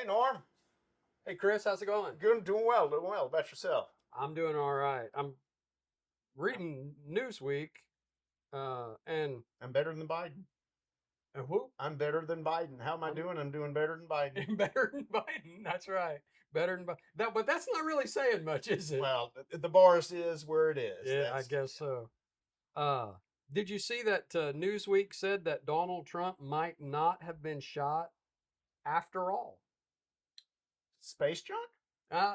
Hey, Norm. Hey, Chris, how's it going? Good, doing well, doing well. About yourself? I'm doing all right. I'm reading Newsweek, and I'm better than Biden. whoop, I'm better than Biden. How am I I'm doing? I'm doing better than Biden. better than Biden. That's right, better than Biden. But that's not really saying much, is it? Well, the bars is where it is. Yeah, I guess so. Uh, did you see that Newsweek said that Donald Trump might not have been shot after all? Space junk.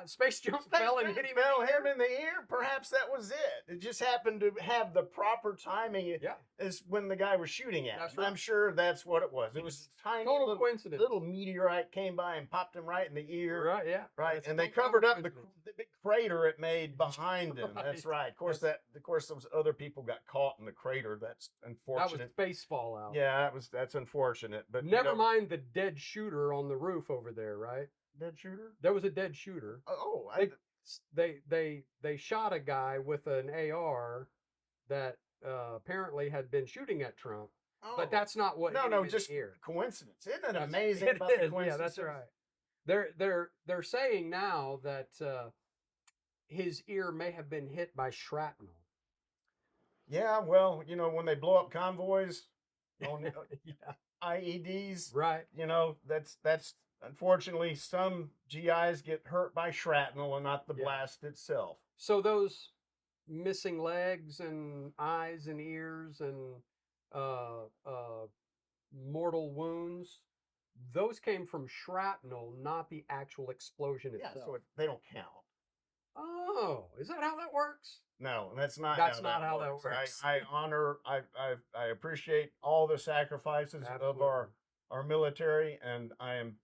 Space junk fell and hit him. Fell him in the ear. Perhaps that was it. It just happened to have the proper timing. Yeah, As when the guy was shooting at that's him. right. I'm sure that's what it was. It was a tiny Total coincidence. little meteorite came by and popped him right in the ear. Right, yeah. Right, That's and they total covered up the coincidence. big crater it made behind him. Right. That's right. Of course, those other people got caught in the crater. That's That was unfortunate. space fallout. Yeah, that's unfortunate. But Never mind the dead shooter on the roof over there, right? dead shooter. There was a dead shooter. Oh, They shot a guy with an AR that apparently had been shooting at Trump, but that's not what hit him in just the ear. coincidence. Isn't it That's- amazing it about the is. coincidence? Yeah, that's right. They're saying now that his ear may have been hit by shrapnel. Yeah, well, when they blow up convoys on Yeah, IEDs, right. that's unfortunately some GIs get hurt by shrapnel and not the Yeah. blast itself. So those missing legs and eyes and ears and uh, uh, mortal wounds, those came from shrapnel, not the actual explosion Yeah, itself. so they don't count. Oh, is that how that works? No, that's not. That's not how that works. works. I honor. I appreciate all the sacrifices of Absolutely. our military, and I am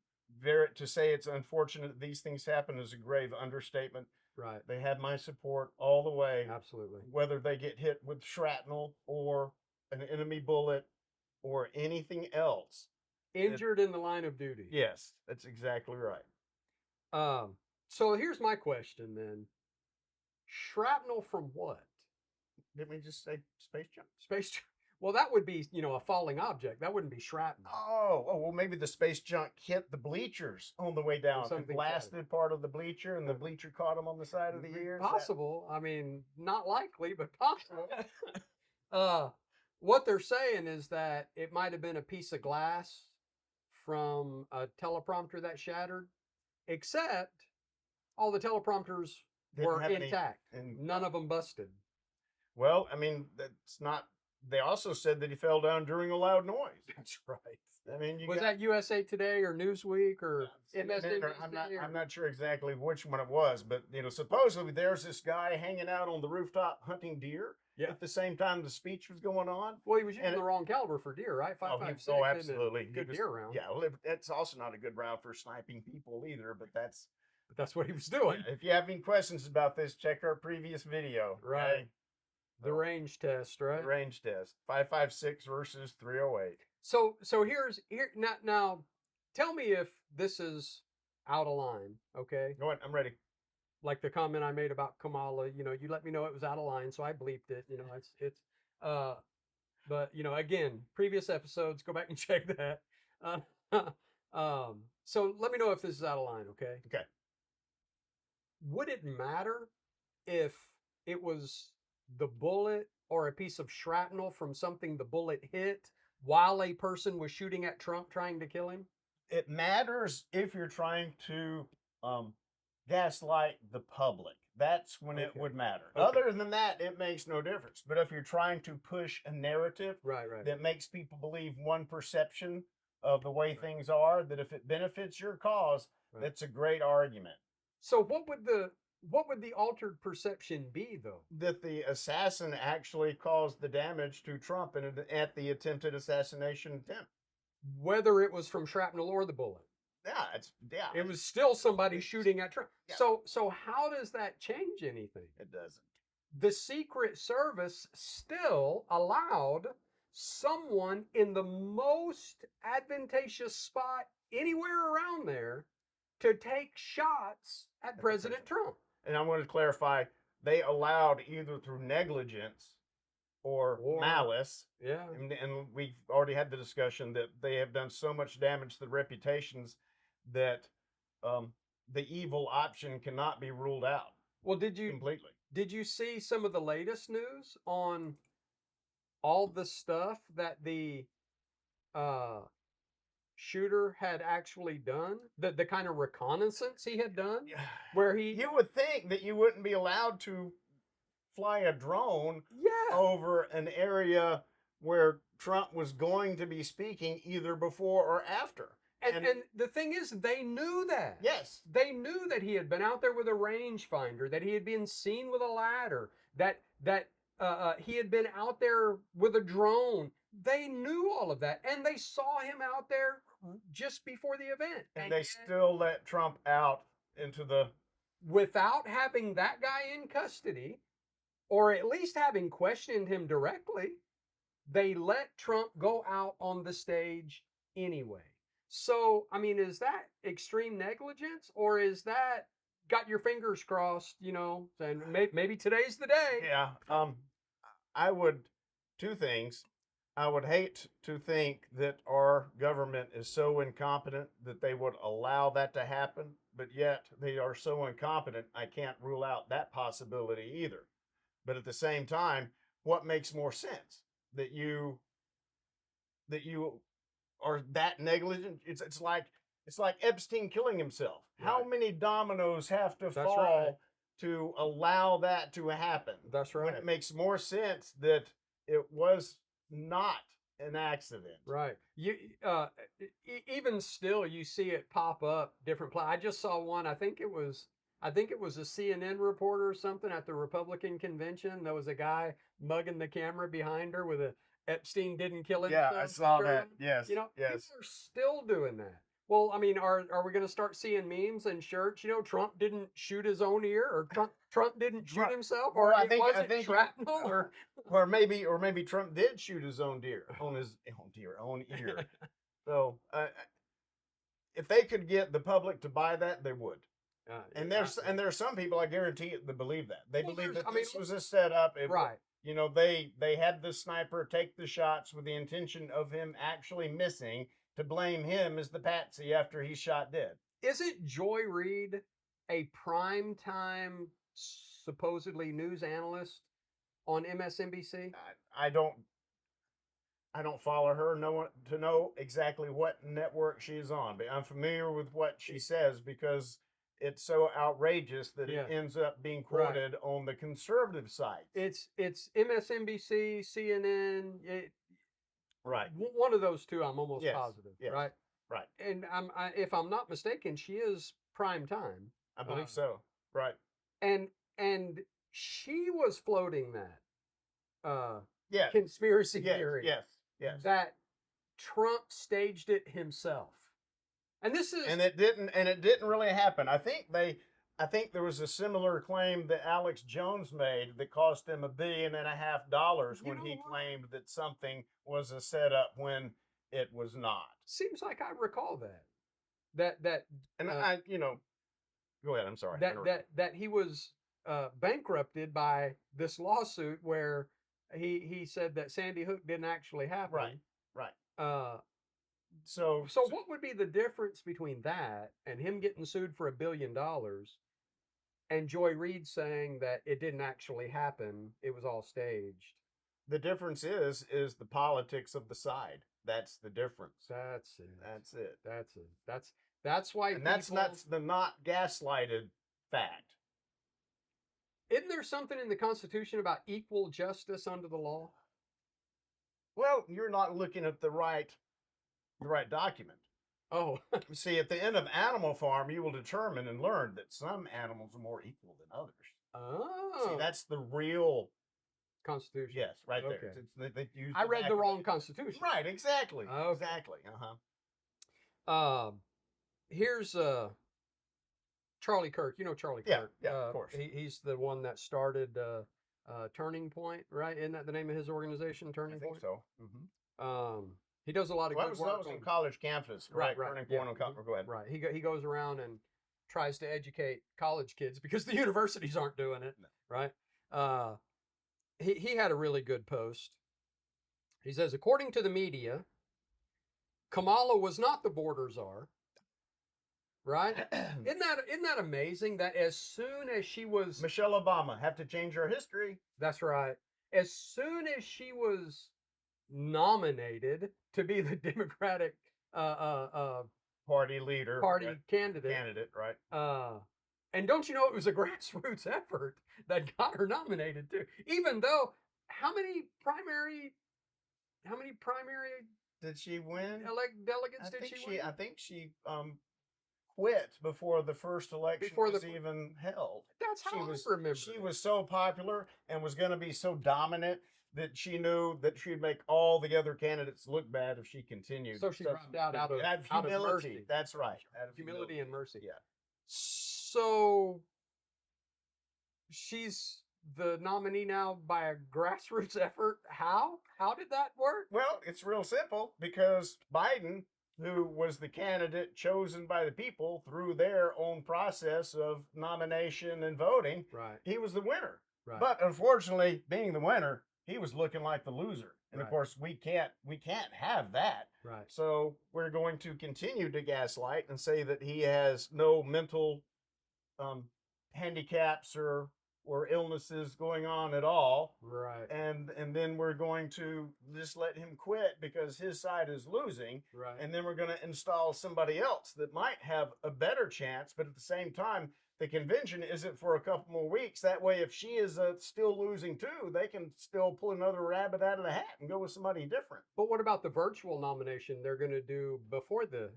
to say it's unfortunate that these things happen is a grave understatement. Right. They have my support all the way, Absolutely. whether they get hit with shrapnel or an enemy bullet or anything else. Injured in the line of duty. Yes, that's exactly right. So here's my question then. Shrapnel from what? Didn't we just say space junk? Space. Well, that would be, a falling object. That wouldn't be shrapnel. Oh, well, maybe the space junk hit the bleachers on the way down and something blasted part of the bleacher, and the bleacher caught him on the side of the ear. Possible. I mean, not likely, but possible. What they're saying is that it might have been a piece of glass from a teleprompter that shattered, except all the teleprompters were intact. None of them busted. Well, I mean, that's not. They also said that he fell down during a loud noise. That's right. I mean, was that USA Today or Newsweek or MSNBC? I'm not sure exactly which one it was, but supposedly there's this guy hanging out on the rooftop hunting deer. Yeah. At the same time the speech was going on. Well, he was using the wrong caliber for deer, right? 5.56. Oh, absolutely. Good deer round. Yeah, well, that's also not a good round for sniping people either, but that's what he was doing. If you have any questions about this, check our previous video. Right. Okay? The range test, right? The range test. 5.56 versus 3.08. So here now. Tell me if this is out of line. Okay. Go ahead. I'm ready. Like the comment I made about Kamala, you let me know it was out of line, so I bleeped it. But again, previous episodes, go back and check that. So let me know if this is out of line, okay? Okay. Would it matter if it was the bullet or a piece of shrapnel from something the bullet hit while a person was shooting at Trump trying to kill him? It matters if you're trying to gaslight the public. That's when it would matter. Okay. Other than that, it makes no difference. But if you're trying to push a narrative right. that makes people believe one perception of the way things are, that if it benefits your cause, that's a great argument. So what would the altered perception be, though? That the assassin actually caused the damage to Trump at the attempted assassination attempt. Whether it was from shrapnel or the bullet. Yeah. It was still somebody shooting at Trump. Yeah. So how does that change anything? It doesn't. The Secret Service still allowed someone in the most advantageous spot anywhere around there to take shots at President Trump. And I want to clarify, they allowed either through negligence or malice. Yeah. And we've already had the discussion that they have done so much damage to the reputations that the evil option cannot be ruled out Well, did you see some of the latest news on all the stuff that the uh, shooter had actually done? The kind of reconnaissance he had done, where he You would think that you wouldn't be allowed to fly a drone yeah over an area where Trump was going to be speaking either before or after. and the thing is, they knew that. Yes. They knew that he had been out there with a rangefinder, that he had been seen with a ladder, that he had been out there with a drone. They knew all of that, and they saw him out there just before the event. And they still let Trump out into the... Without having that guy in custody, or at least having questioned him directly, they let Trump go out on the stage anyway. So, I mean, is that extreme negligence, or is that got your fingers crossed, saying maybe today's the day? Yeah. I would... Two things. I would hate to think that our government is so incompetent that they would allow that to happen, but yet they are so incompetent, I can't rule out that possibility either. But at the same time, what makes more sense? That you are that negligent? It's like Epstein killing himself. Right. How many dominoes have to That's fall right. to allow that to happen? That's right. When it makes more sense that it was not an accident. Right. You even still, you see it pop up different. I just saw one. I think it was a CNN reporter or something at the Republican convention. There was a guy mugging the camera behind her with a Epstein didn't kill himself. Yeah, I saw shirt that. on. Yes. People Yes. are still doing that. Well, I mean, are we going to start seeing memes and shirts? Trump didn't shoot his own ear, or Trump didn't shoot Right. himself, Well, or I think shrapnel, or or maybe Trump did shoot his own deer on his own ear. So if they could get the public to buy that, they would. And there's some people, I guarantee it, that believe that. They believe that this was a setup. right. They had the sniper take the shots with the intention of him actually missing, to blame him as the patsy after he's shot dead. Isn't Joy Reid a primetime supposedly news analyst on MSNBC? I don't follow her to know exactly what network she's on, but I'm familiar with what she says because it's so outrageous that it ends up being quoted on the conservative side. It's MSNBC, CNN, right. One of those two, I'm almost positive. Yes. Right. Right. And if I'm not mistaken, she is prime time. I believe so. Right. And she was floating that yeah. conspiracy theory. Yes. That Trump staged it himself. And it didn't really happen. I think there was a similar claim that Alex Jones made that cost him $1.5 billion when he claimed that something was a setup when it was not. Seems like I recall that. And go ahead. I'm sorry. That he was bankrupted by this lawsuit where he said that Sandy Hook didn't actually happen. Right. So what would be the difference between that and him getting sued for $1 billion and Joy Reid saying that it didn't actually happen, it was all staged? The difference is the politics of the side. That's the difference. That's it. That's it. That's why. And that's the not gaslighted fact. Isn't there something in the Constitution about equal justice under the law? Well, you're not looking at the right document. Oh. See, at the end of Animal Farm, you will determine and learn that some animals are more equal than others. Oh. See, that's the real Constitution. Yes, right Okay. there. They I read the wrong Constitution. Right, exactly. Okay. Exactly. Uh-huh. Here's Charlie Kirk. You know Charlie Kirk. Yeah, of course. He's the one that started Turning Point, right? Isn't that the name of his organization, Turning Point? I think so. Mm-hmm. He does a lot of good work. That was on college campus, right? Turning Point on college. Go ahead. Right. He goes around and tries to educate college kids because the universities aren't doing it. No. Right. He had a really good post. He says, according to the media, Kamala was not the border czar. right? Isn't that amazing that as soon as she was Michelle Obama have to change her history. that's right. As soon as she was nominated to be the Democratic Party leader, party right? candidate, Candidate, right? and don't you know it was a grassroots effort that got her nominated too? Even though how many primary Did she win? delegates did she win? I think she quit before the first election Before was the even held. that's how She I was remember. she it. was so popular and was going to be so dominant that she knew that she'd make all the other candidates look bad if she continued. So she dropped out of humility. mercy. That's right. Out of Humility and mercy. Yeah. So she's the nominee now by a grassroots effort. How? How did that work? Well, it's real simple because Biden, who was the candidate chosen by the people through their own process of nomination and voting, Right. he was the winner. Right. But unfortunately, being the winner, he was looking like the loser. And Right. of course, we can't have that. Right. So we're going to continue to gaslight and say that he has no mental handicaps or illnesses going on at all. Right. And then we're going to just let him quit because his side is losing. Right. And then we're going to install somebody else that might have a better chance, but at the same time, the convention isn't for a couple more weeks. That way, if she is still losing too, they can still pull another rabbit out of the hat and go with somebody different. But what about the virtual nomination they're going to do before the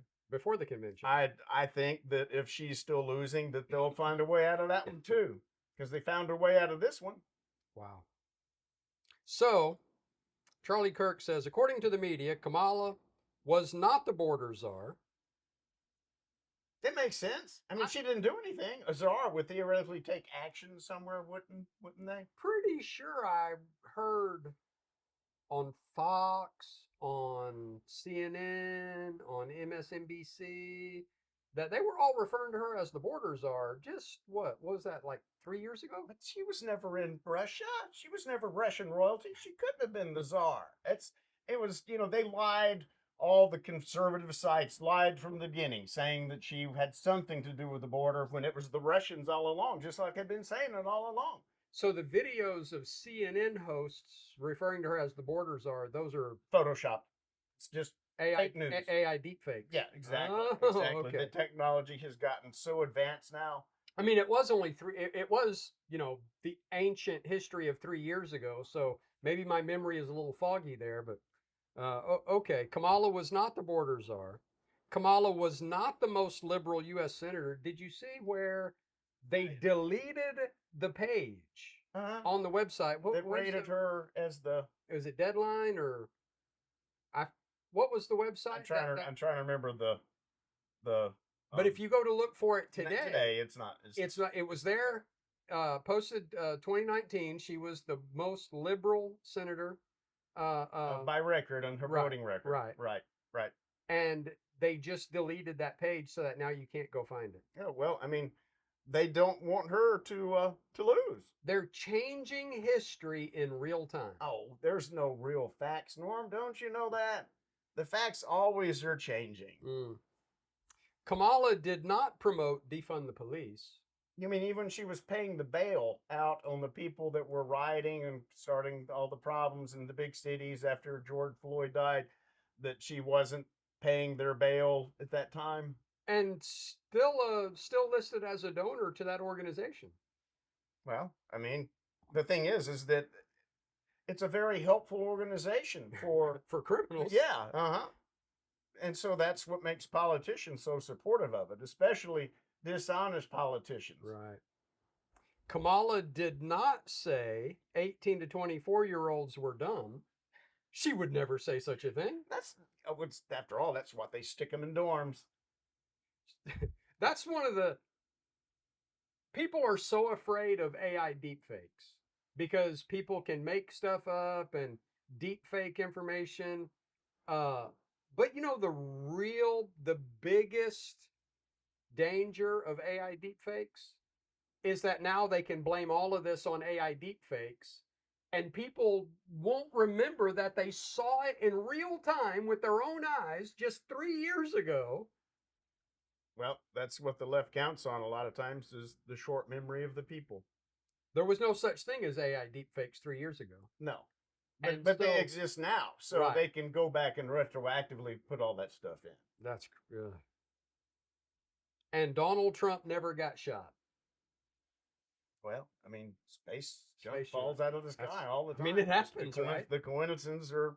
convention? I think that if she's still losing, that they'll find a way out of that one too, because they found a way out of this one. Wow. So, Charlie Kirk says, according to the media, Kamala was not the border czar. That makes sense. I mean, she didn't do anything. A czar would theoretically take action somewhere, wouldn't they? Pretty sure I heard on Fox, on CNN, on MSNBC that they were all referring to her as the border czar. Just what was that, like 3 years ago? But she was never in Russia. She was never Russian royalty. She couldn't have been the czar. It was, they lied. All the conservative sites lied from the beginning, saying that she had something to do with the border when it was the Russians all along, just like I've been saying it all along. So the videos of CNN hosts referring to her as the border czar, those are Photoshopped. It's just fake news. AI deepfakes. Yeah, exactly. Oh, exactly. okay. The technology has gotten so advanced now. I mean, it was only it was, the ancient history of 3 years ago. So maybe my memory is a little foggy there, but okay. Kamala was not the border czar. Kamala was not the most liberal U.S. senator. Did you see where they deleted the page on the website? They rated her as the. Was it Deadline or? What was the website? I'm trying to remember the. But if you go to look for it today, it's not. It's not. It was there. Posted 2019. She was the most liberal senator. By record on her voting record. Right. And they just deleted that page so that now you can't go find it. Yeah, well, I mean, they don't want her to lose. They're changing history in real time. Oh, there's no real facts, Norm. Don't you know that? The facts always are changing. Kamala did not promote defund the police. You mean even she was paying the bail out on the people that were rioting and starting all the problems in the big cities after George Floyd died, that she wasn't paying their bail at that time? And still listed as a donor to that organization. Well, I mean, the thing is that it's a very helpful organization for criminals. Yeah, and so that's what makes politicians so supportive of it, especially dishonest politicians. Right. Kamala did not say 18 to 24-year-olds were dumb. She would never say such a thing. After all, that's what they stick them in dorms. That's one of the people are so afraid of AI deepfakes because people can make stuff up and deepfake information. But the biggest danger of AI deepfakes is that now they can blame all of this on AI deepfakes, and people won't remember that they saw it in real time with their own eyes just 3 years ago. Well, that's what the left counts on a lot of times is the short memory of the people. There was no such thing as AI deepfakes 3 years ago. No. And But they so, exist now, so right. they can go back and retroactively put all that stuff in. That's and Donald Trump never got shot. Well, I mean, space junk Space falls junk. out of the sky That's- all the I time. mean, it It's- happens, the, right? The coincidences are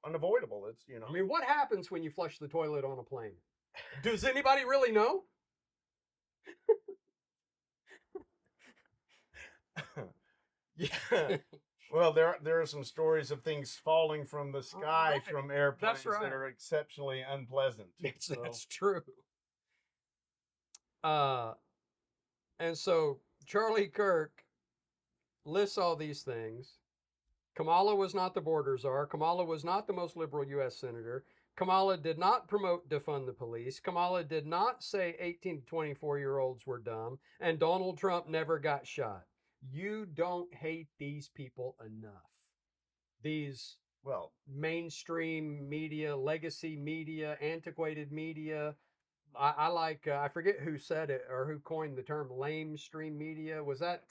unavoidable. It's, you know. I mean, what happens when you flush the toilet on a plane? Does anybody really know? Yeah. Well, there are some stories of things falling from the sky Right. from airplanes That's right. that are exceptionally unpleasant. Yes, So, that's true. And so Charlie Kirk lists all these things. Kamala was not the border czar. Kamala was not the most liberal U.S. senator. Kamala did not promote defund the police. Kamala did not say 18 to 24-year-olds were dumb. And Donald Trump never got shot. You don't hate these people enough. These well, mainstream media, legacy media, antiquated media. I like, I forget who said it or who coined the term lamestream media. Was that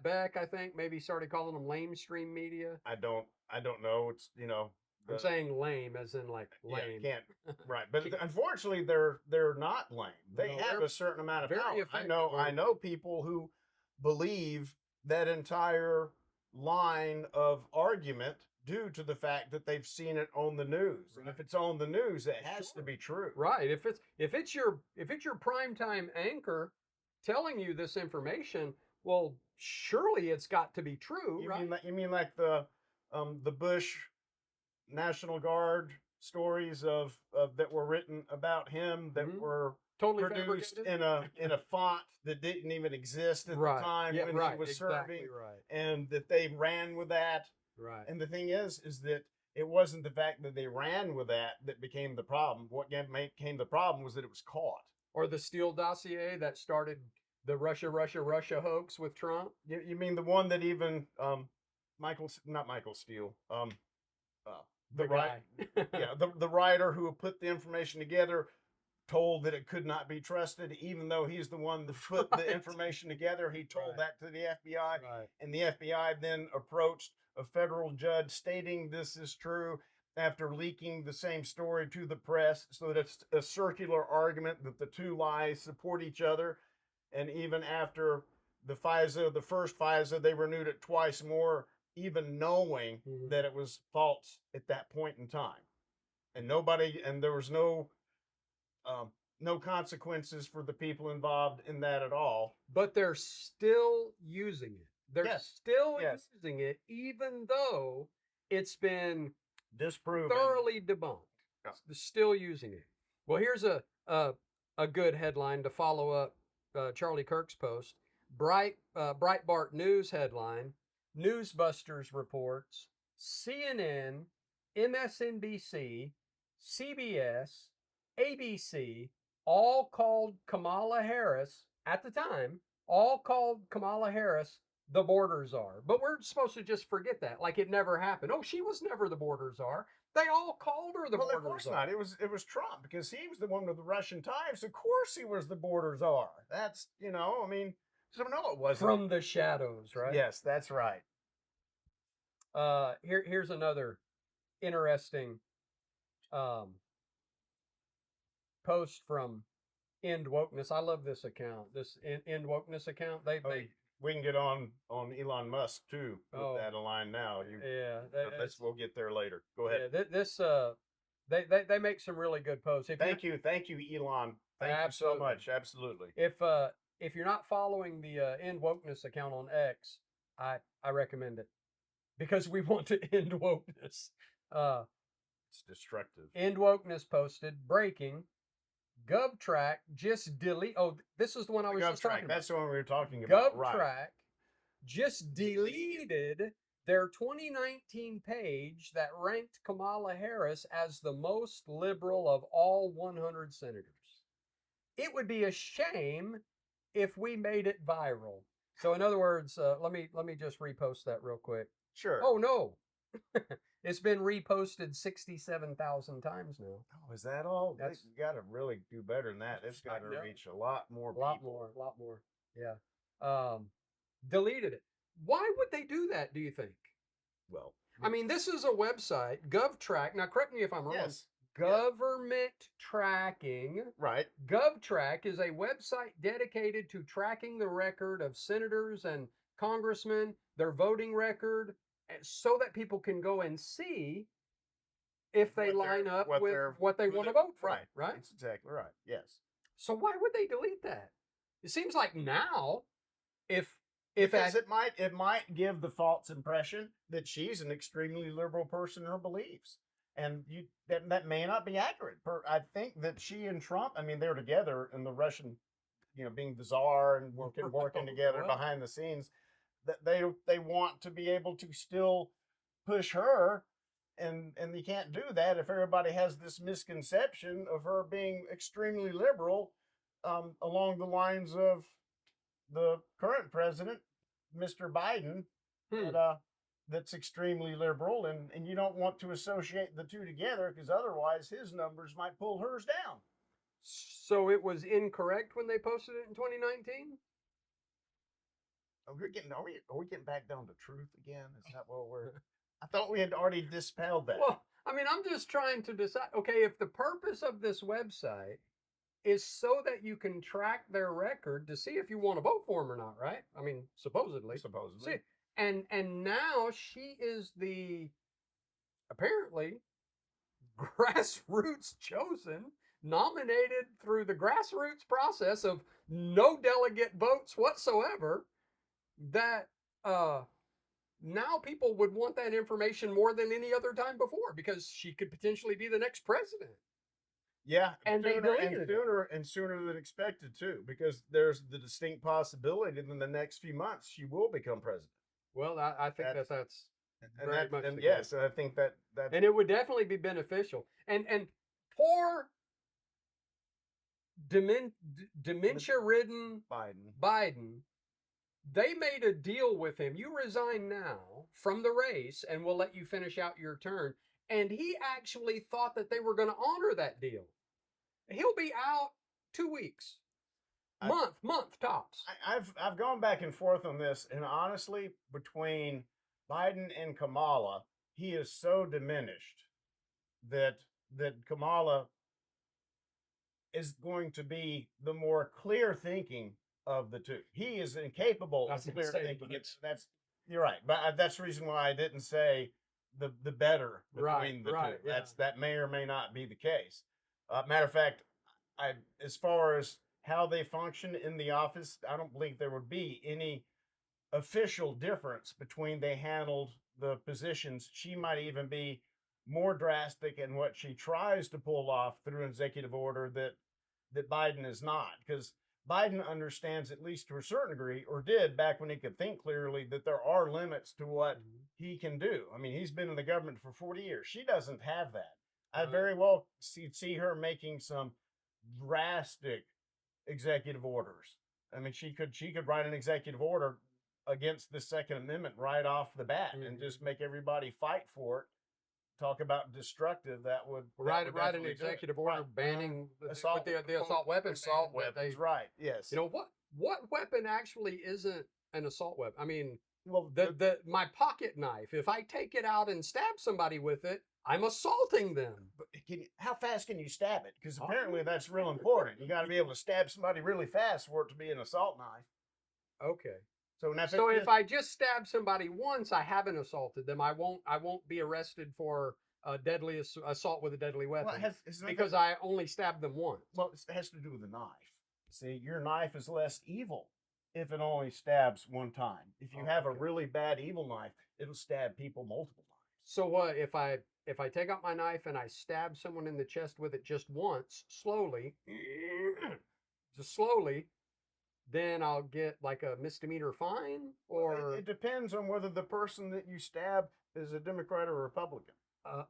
Beck, I think? Maybe started calling them lamestream media. I don't know. It's, you know, I'm saying lame as in like lame. Yeah, can't right, but unfortunately, they're not lame. They No, have they're a certain amount of very power. effective, I aren't know people who believe that entire line of argument due to the fact that they've seen it on the news, and if it's on the news, it has to be true. Right. If it's your primetime anchor telling you this information, well, surely it's got to be true, You right? mean like the Bush National Guard stories of that were written about him that Mhm. were Totally produced fabricated. in a font that didn't even exist at Right. the time Yeah, when right. he was Exactly serving, right. and that they ran with that. Right. And the thing is that it wasn't the fact that they ran with that became the problem. What became the problem was that it was caught. Or the Steele dossier that started the Russia hoax with Trump. You mean the one that even not Michael Steele, The guy. yeah, the writer who put the information together told that it could not be trusted, even though he's the one that put the information together. He told that to the FBI, Right. and the FBI then approached a federal judge stating this is true after leaking the same story to the press. So that's a circular argument that the two lies support each other. And even after the first FISA, they renewed it twice more, even knowing that it was false at that point in time. And there was no consequences for the people involved in that at all. But they're still using it. They're still Yes. using it, even though it's been Disproven. thoroughly debunked. Yeah. They're still using it. Well, here's a good headline to follow up Charlie Kirk's post. Breitbart News headline: Newsbusters reports CNN, MSNBC, CBS, ABC all called Kamala Harris at the time. All called Kamala Harris the border czar. But we're supposed to just forget that, like it never happened. Oh, she was never the border czar. They all called her the border czar. Of course not. It was Trump, because he was the one with the Russian ties. Of course he was the border czar. That's, I mean, so no, it wasn't. From the shadows, right? Yes, that's right. Here's another interesting post from End Wokeness. I love this account. This End Wokeness account. We can get on Elon Musk too with that line now. We'll get there later. Go ahead. Yeah, they make some really good posts. Thank you, Elon. Thank you so much. Absolutely. If you're not following the End Wokeness account on X, I recommend it, because we want to end wokeness. It's destructive. End Wokeness posted breaking. GovTrack just delete. Oh, this is the one I was just talking about. That's the one we were talking about. GovTrack just deleted their 2019 page that ranked Kamala Harris as the most liberal of all 100 senators. It would be a shame if we made it viral. So, in other words, let me just repost that real quick. Sure. Oh no, It's been reposted 67,000 times now. Oh, is that all? That's You got to really do better than that. It's got to know. reach a lot more A lot people. more, a lot more. Yeah. Deleted it. Why would they do that, do you think? Well, I mean, this is a website, GovTrack. Now, correct me if I'm wrong. yes. Government tracking. Right. GovTrack is a website dedicated to tracking the record of senators and congressmen, their voting record, so that people can go and see if they line up with what they want to vote for. Right. Right. That's exactly right. Yes. So why would they delete that? It seems like now, if Because it might give the false impression that she's an extremely liberal person in her beliefs, and that may not be accurate. I think that she and Trump, I mean, they were together in the Russian, being the czar and working together behind the scenes. That they want to be able to still push her, and you can't do that if everybody has this misconception of her being extremely liberal, along the lines of the current president, Mr. Biden, that's extremely liberal, and you don't want to associate the two together because otherwise his numbers might pull hers down. So it was incorrect when they posted it in 2019? Are we getting back down to truth again? Is that what we're I thought we had already dispelled that. Well, I mean, I'm just trying to decide, okay, if the purpose of this website is so that you can track their record to see if you want to vote for them or not, right? I mean, supposedly. Supposedly. See, and now she is apparently grassroots chosen, nominated through the grassroots process of no delegate votes whatsoever, that now people would want that information more than any other time before because she could potentially be the next president. Yeah, and sooner than expected too, because there's the distinct possibility that in the next few months she will become president. Well, I think that's very much and yes, and I think that and it would definitely be beneficial. And poor dementia-ridden Biden, they made a deal with him. You resign now from the race, and we'll let you finish out your term. And he actually thought that they were going to honor that deal. He'll be out 2 weeks, month tops. I've gone back and forth on this, and honestly, between Biden and Kamala, he is so diminished that Kamala is going to be the more clear thinking of the two. He is incapable of clear thinking. You're right, but that's the reason why I didn't say the better between the two. Yeah. That may or may not be the case. Matter of fact, as far as how they function in the office, I don't believe there would be any official difference between they handled the positions. She might even be more drastic in what she tries to pull off through executive order that Biden is not, because Biden understands, at least to a certain degree, or did back when he could think clearly, that there are limits to what he can do. I mean, he's been in the government for 40 years. She doesn't have that. I very well see her making some drastic executive orders. I mean, she could write an executive order against the Second Amendment right off the bat and just make everybody fight for it. Talk about destructive. That would write an executive order banning the assault weapons. Assault weapons, right? Yes. You know what weapon actually isn't an assault weapon? I mean, well, my pocket knife. If I take it out and stab somebody with it, I'm assaulting them. But how fast can you stab it? Because apparently that's real important. You got to be able to stab somebody really fast for it to be an assault knife. Okay. So if I just stab somebody once, I haven't assaulted them. I won't be arrested for deadly assault with a deadly weapon because I only stabbed them once. Well, it has to do with the knife. See, your knife is less evil if it only stabs one time. If you have a really bad evil knife, it'll stab people multiple times. So what if I take out my knife and I stab someone in the chest with it just once, slowly, then I'll get like a misdemeanor fine? Or it depends on whether the person that you stab is a Democrat or a Republican.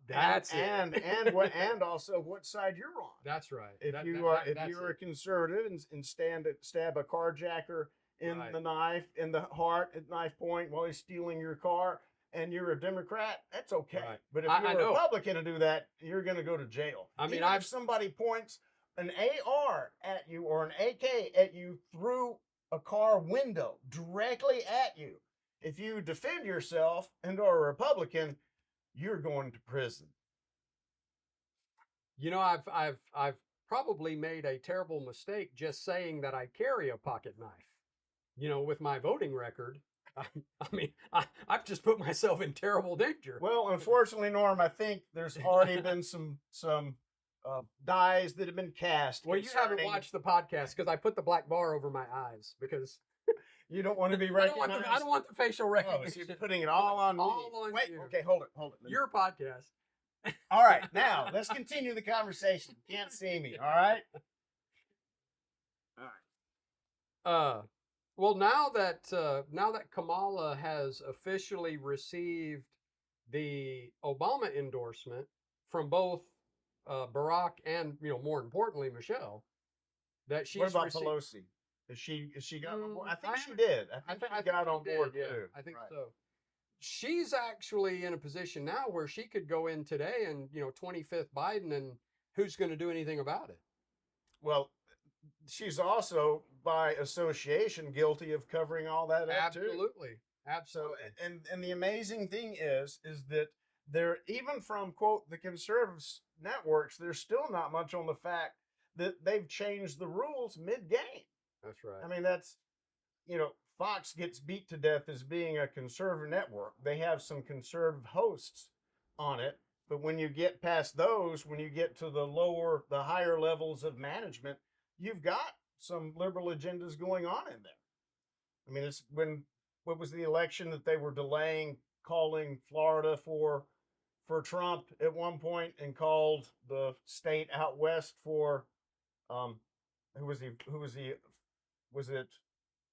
That's and also what side you're on. That's right. If you're a conservative and stab a carjacker in the knife, in the heart at knife point while he's stealing your car, and you're a Democrat, that's okay. Right. But if I you're a know. Republican to do that, you're going to go to jail. I mean, Even if somebody points an AR at you or an AK at you through a car window directly at you, if you defend yourself and are a Republican, you're going to prison. You know, I've probably made a terrible mistake just saying that I carry a pocket knife. You know, with my voting record, I mean, I've just put myself in terrible danger. Well, unfortunately, Norm, I think there's already been some dies that have been cast. Well, you haven't watched the podcast because I put the black bar over my eyes because you don't want to be I recognized. don't want the facial Oh, recognition. so you're putting it all on me. On Wait, you. okay, hold it. Your podcast. All right, now let's continue the conversation. You can't see me, all right? All right. Well, now that Kamala has officially received the Obama endorsement from both Barack and, you know, more importantly, Michelle, that she's what about Pelosi? Is she got on board? I think she did. I think she got on board too. I think so. She's actually in a position now where she could go in today and, you know, 25th Biden, and who's going to do anything about it? Well, she's also by association guilty of covering all that up too. Absolutely. And the amazing thing is that there, even from quote the conservative networks, there's still not much on the fact that they've changed the rules mid-game. That's right. I mean, that's, you know, Fox gets beat to death as being a conservative network. They have some conservative hosts on it, but when you get past those, when you get to the higher levels of management, you've got some liberal agendas going on in there. I mean, it's what was the election that they were delaying, calling Florida for Trump at one point, and called the state out west for was it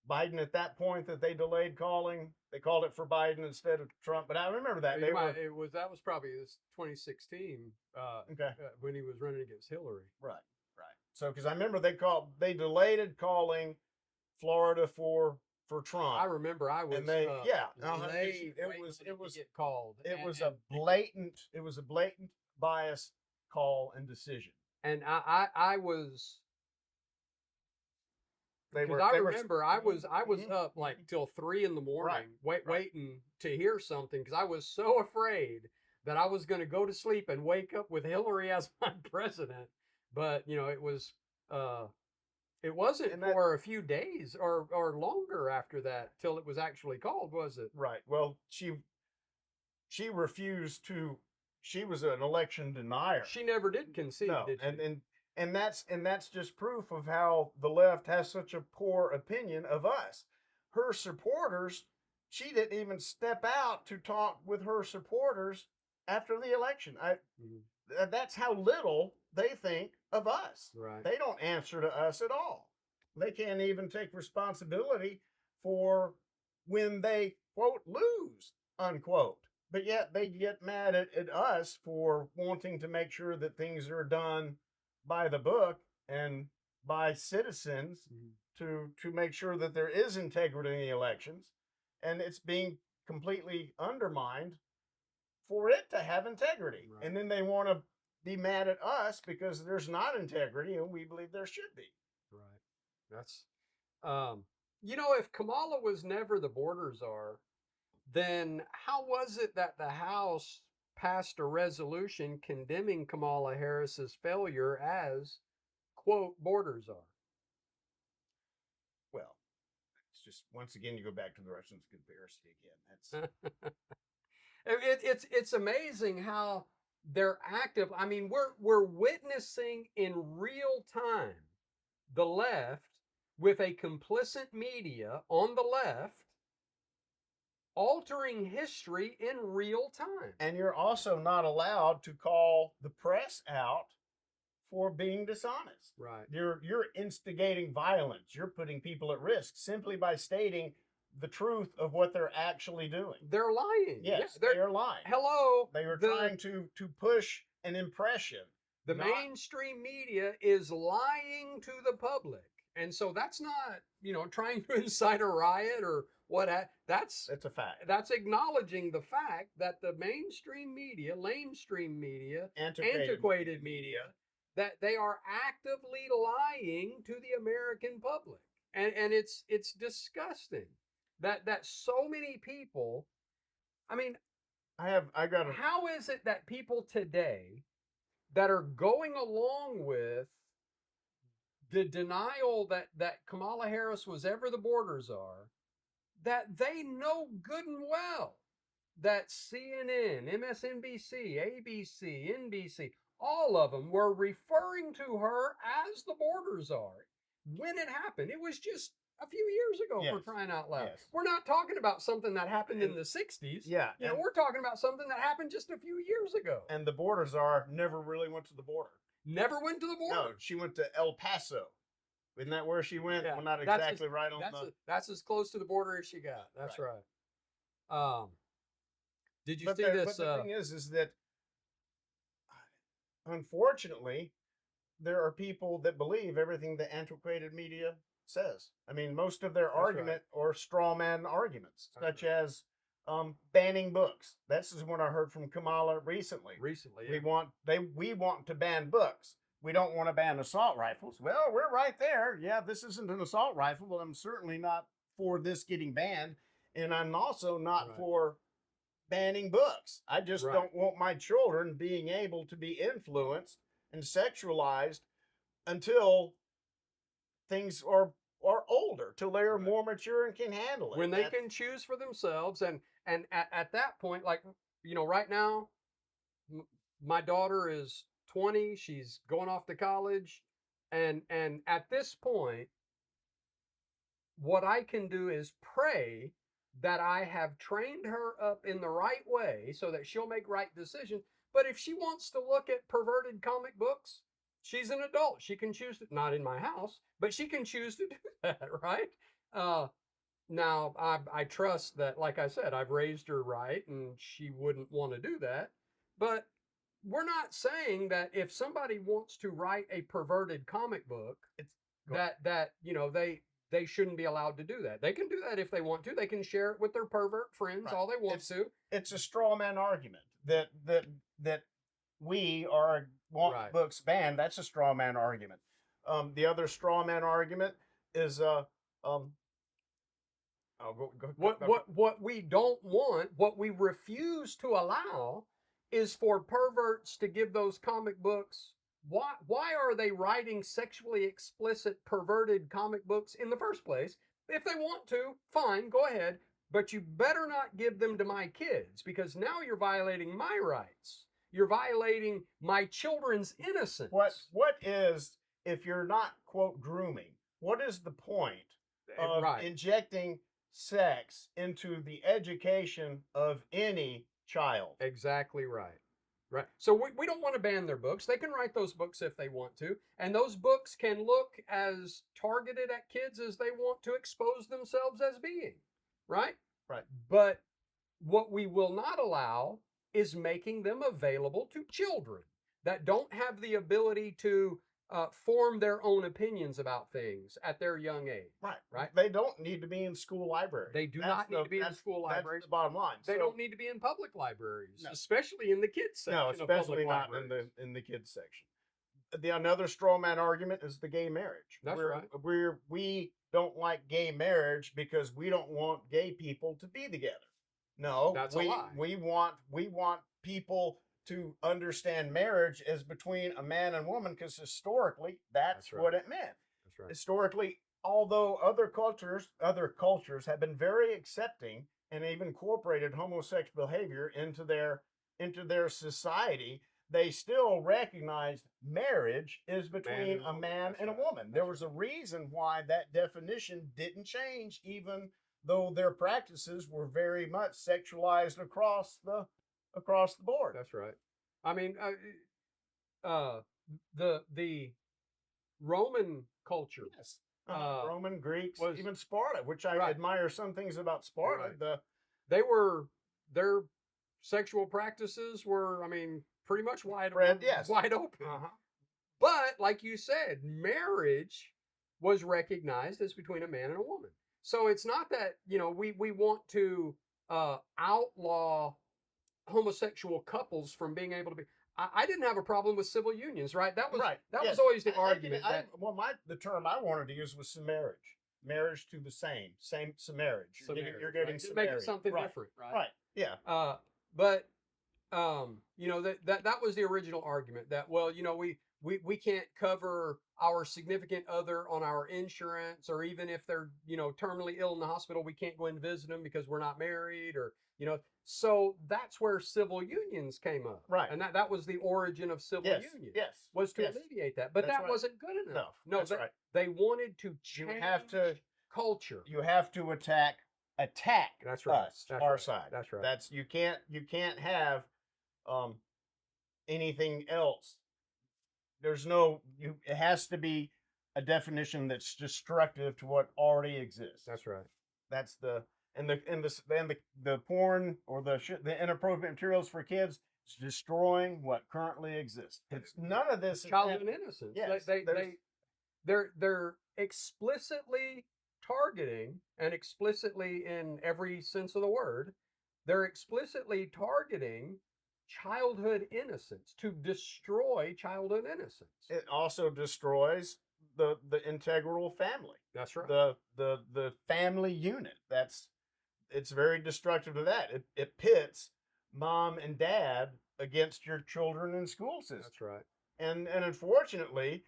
Biden at that point that they delayed calling? They called it for Biden instead of Trump. But I remember that that was probably 2016. Okay. When he was running against Hillary. Right. So because I remember they delayed calling Florida for Trump. I remember I was. And they it was get called. It was a blatant bias call and decision. And I was. Because I remember I was up like till 3 a.m, waiting to hear something because I was so afraid that I was going to go to sleep and wake up with Hillary as my president. But you know, it wasn't for a few days or longer after that till it was actually called, was it? Right. Well, she refused to. She was an election denier. She never did concede, did she? And that's just proof of how the left has such a poor opinion of us. Her supporters, she didn't even step out to talk with her supporters after the election. That's how little they think of us. Right. They don't answer to us at all. They can't even take responsibility for when they, quote, lose, unquote. But yet they get mad at us for wanting to make sure that things are done by the book and by citizens to make sure that there is integrity in the elections, and it's being completely undermined for it to have integrity. Right. And then they want to be mad at us because there's not integrity, and we believe there should be. Right. That's, you know, if Kamala was never the border czar, then how was it that the House passed a resolution condemning Kamala Harris's failure as, quote, border czar? Well, it's just, once again, you go back to the Russians conspiracy again. It's amazing how they're active. I mean, we're witnessing in real time the left with a complicit media on the left altering history in real time. And you're also not allowed to call the press out for being dishonest. Right. You're instigating violence. You're putting people at risk simply by stating the truth of what they're actually doing. They're lying. Yes, they are lying. Hello. They are trying to push an impression. The mainstream media is lying to the public. And so that's not, trying to incite a riot or what. That's It's a fact. that's acknowledging the fact that the mainstream media, lamestream media, antiquated media, that they are actively lying to the American public, and it's disgusting that so many people. I mean, I got a how is it that people today that are going along with the denial that Kamala Harris was ever the borders are, that they know good and well that CNN, MSNBC, ABC, NBC, all of them were referring to her as the borders are when it happened. It was just a few years ago, for Yes. crying out loud. Yes. We're not talking about something that happened in And- the 60s. Yeah, and- we're talking about something that happened just a few years ago. And the border czar never really went to the border. Never went to the border. No, she went to El Paso. Isn't that where she went? Yeah, Well, not that's exactly right on the. That's as close to the border as she got. That's right. Did you see this? But the thing is that unfortunately, there are people that believe everything the antiquated media says. I mean, most of their argument or straw man arguments, such as banning books. This is what I heard from Kamala recently. Yeah. We want to ban books. We don't want to ban assault rifles. Well, we're right there. Yeah, this isn't an assault rifle, but I'm certainly not for this getting banned, and I'm also not for banning books. I just don't want my children being able to be influenced and sexualized until things are older, till they are more mature and can handle it. When they can choose for themselves, and at that point, like right now, my daughter is 20. She's going off to college, and at this point, what I can do is pray that I have trained her up in the right way so that she'll make right decisions. But if she wants to look at perverted comic books, she's an adult. She can choose to, not in my house, but she can choose to do that, right? Now, I trust that, like I said, I've raised her right and she wouldn't want to do that. But we're not saying that if somebody wants to write a perverted comic book, they shouldn't be allowed to do that. They can do that if they want to. They can share it with their pervert friends all they want to. It's a straw man argument that we want books banned. That's a straw man argument. The other straw man argument is what we don't want, what we refuse to allow, is for perverts to give those comic books. Why are they writing sexually explicit, perverted comic books in the first place? If they want to, fine, go ahead. But you better not give them to my kids, because now you're violating my rights. You're violating my children's innocence. What is, if you're not, quote, grooming, what is the point of injecting sex into the education of any child? Exactly right. Right. So we don't want to ban their books. They can write those books if they want to. And those books can look as targeted at kids as they want to expose themselves as being. Right? Right. But what we will not allow is making them available to children that don't have the ability to form their own opinions about things at their young age. Right. They don't need to be in school libraries. They do not need to be in school libraries. That's the bottom line. They don't need to be in public libraries, especially in the kids section. No, especially not in the kids section. Another straw man argument is the gay marriage. That's right. We don't like gay marriage because we don't want gay people to be together. No, that's a lie. We want people to understand marriage as between a man and woman, because historically that's what it meant. That's right. Historically, although other cultures have been very accepting and even incorporated homosexual behavior into their society, they still recognized marriage is between a man and a woman. There was a reason why that definition didn't change, even though their practices were very much sexualized across the board. That's right. I mean, the Roman culture. Yes. Roman, Greeks, even Sparta, which I admire some things about Sparta. Right. Their sexual practices were, I mean, pretty much wide open. Uh-huh. But like you said, marriage was recognized as between a man and a woman. So it's not that, we want to outlaw homosexual couples from being able to be. I didn't have a problem with civil unions, right? That was Right. that Yes. was always the I argument that the term I wanted to use was marriage. Marriage to the same marriage. You're getting right? To make it something right. different, right? Right. Yeah. But that was the original argument that, well, we can't cover our significant other on our insurance, or even if they're terminally ill in the hospital, we can't go and visit them because we're not married, or so that's where civil unions came up, Right. and that was the origin of civil unions. Yes. Was to yes. alleviate that, but That's that right. wasn't good enough. No, that's right. They wanted to change You have to culture. You have to attack That's right. us, That's our right. side. That's right. That's you can't have anything else. It has to be a definition that's destructive to what already exists. That's right. That's the porn or the inappropriate materials for kids is destroying what currently exists. It's none of this childhood innocence. Yes, they're explicitly targeting, and explicitly in every sense of the word, they're explicitly targeting childhood innocence, to destroy childhood innocence. It also destroys the integral family. That's right. The family unit. It's very destructive to that. It pits mom and dad against your children in school system. That's right. And unfortunately,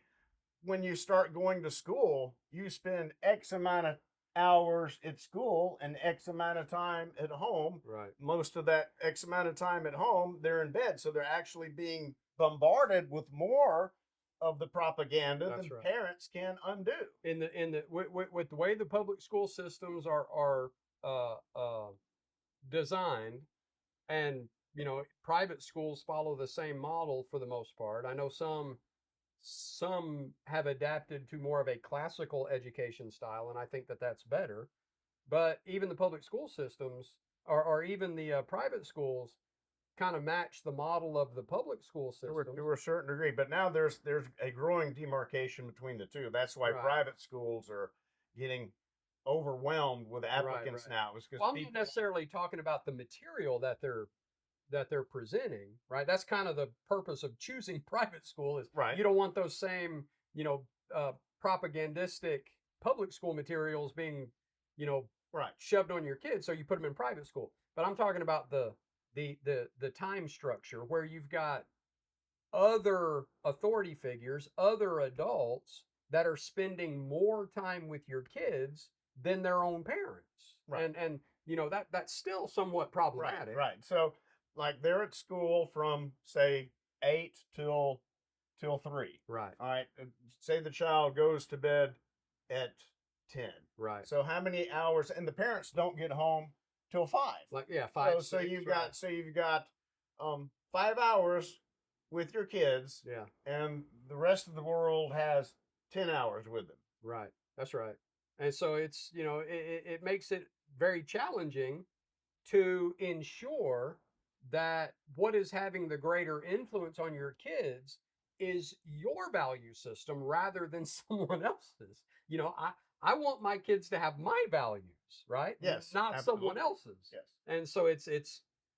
when you start going to school, you spend X amount of hours at school and X amount of time at home. Right. Most of that X amount of time at home, they're in bed. So they're actually being bombarded with more of the propaganda than parents can undo. With the way the public school systems are designed, and private schools follow the same model for the most part. I know some have adapted to more of a classical education style, and I think that that's better. But even the public school systems, or even the private schools, kind of match the model of the public school system to a certain degree. But now there's a growing demarcation between the two. That's why private schools are getting overwhelmed with applicants now. It's because I'm not necessarily talking about the material that they're presenting, right? That's kind of the purpose of choosing private school, is you don't want those same, propagandistic public school materials being, shoved on your kids, so you put them in private school. But I'm talking about the time structure, where you've got other authority figures, other adults that are spending more time with your kids than their own parents. Right. And that's still somewhat problematic. Right. So, like, they're at school from, say, 8 till 3. Right. All right. Say the child goes to bed at 10. Right. So how many hours? And the parents don't get home till 5. 5. So you've got 5 hours with your kids. Yeah. And the rest of the world has 10 hours with them. Right. That's right. And so it's it makes it very challenging to ensure that what is having the greater influence on your kids is your value system rather than someone else's. I want my kids to have my values, right? Yes, not absolutely. Someone else's. Yes. And so it's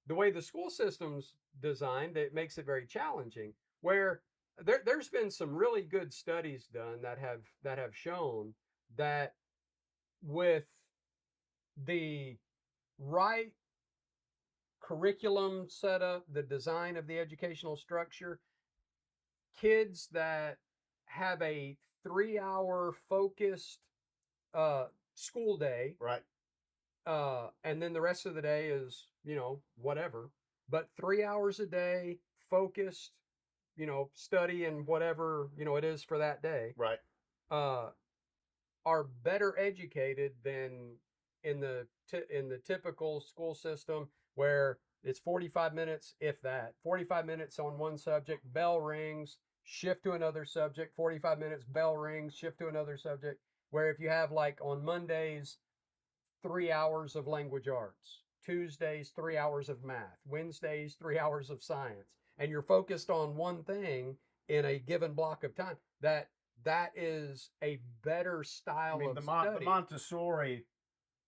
the way the school system's designed, it makes it very challenging. Where there's been some really good studies done that have shown that with the right curriculum setup, the design of the educational structure, kids that have a 3-hour focused school day, right, and then the rest of the day is whatever, but 3 hours a day focused, study and whatever it is for that day, right, are better educated than in the typical school system, where it's 45 minutes, if that, 45 minutes on one subject, bell rings, shift to another subject, 45 minutes, bell rings, shift to another subject. Where if you have, like, on Mondays, 3 hours of language arts, Tuesdays, 3 hours of math, Wednesdays, 3 hours of science, and you're focused on one thing in a given block of time, that that is a better I style mean, of the study, Montessori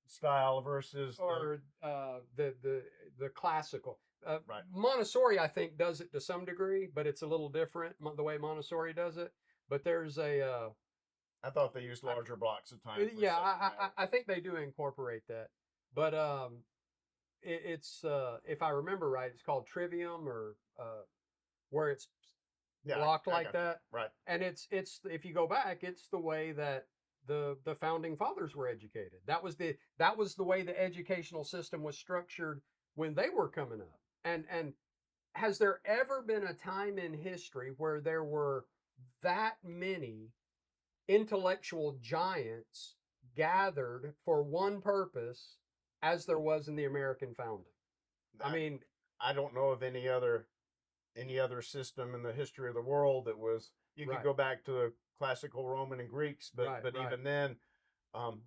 style versus or the classical. right. Montessori, I think, does it to some degree, but it's a little different the way Montessori does it. But there's I thought they used larger blocks of time for yeah, subject matter. I think they do incorporate that, but it's if I remember right, it's called Trivium, or where it's Yeah, blocked I like got you. that. Right. And it's if you go back, it's the way that the founding fathers were educated. That was the way the educational system was structured when they were coming up. And has there ever been a time in history where there were that many intellectual giants gathered for one purpose as there was in the American founding? I I, mean, I don't know of any other system in the history of the world that was. You could right, go back to the classical Roman and Greeks, right, but right. even then, um,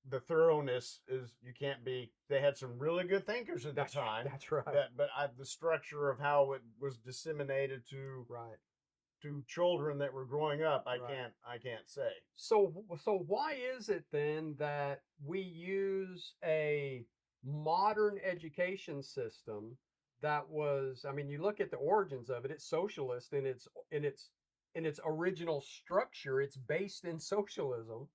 the thoroughness is you can't be. They had some really good thinkers at the time, That's right. but the structure of how it was disseminated Right. to children that were growing up, Right. I can't say. So why is it then that we use a modern education system that was, I mean, you look at the origins of it, it's socialist in its original structure, it's based in socialism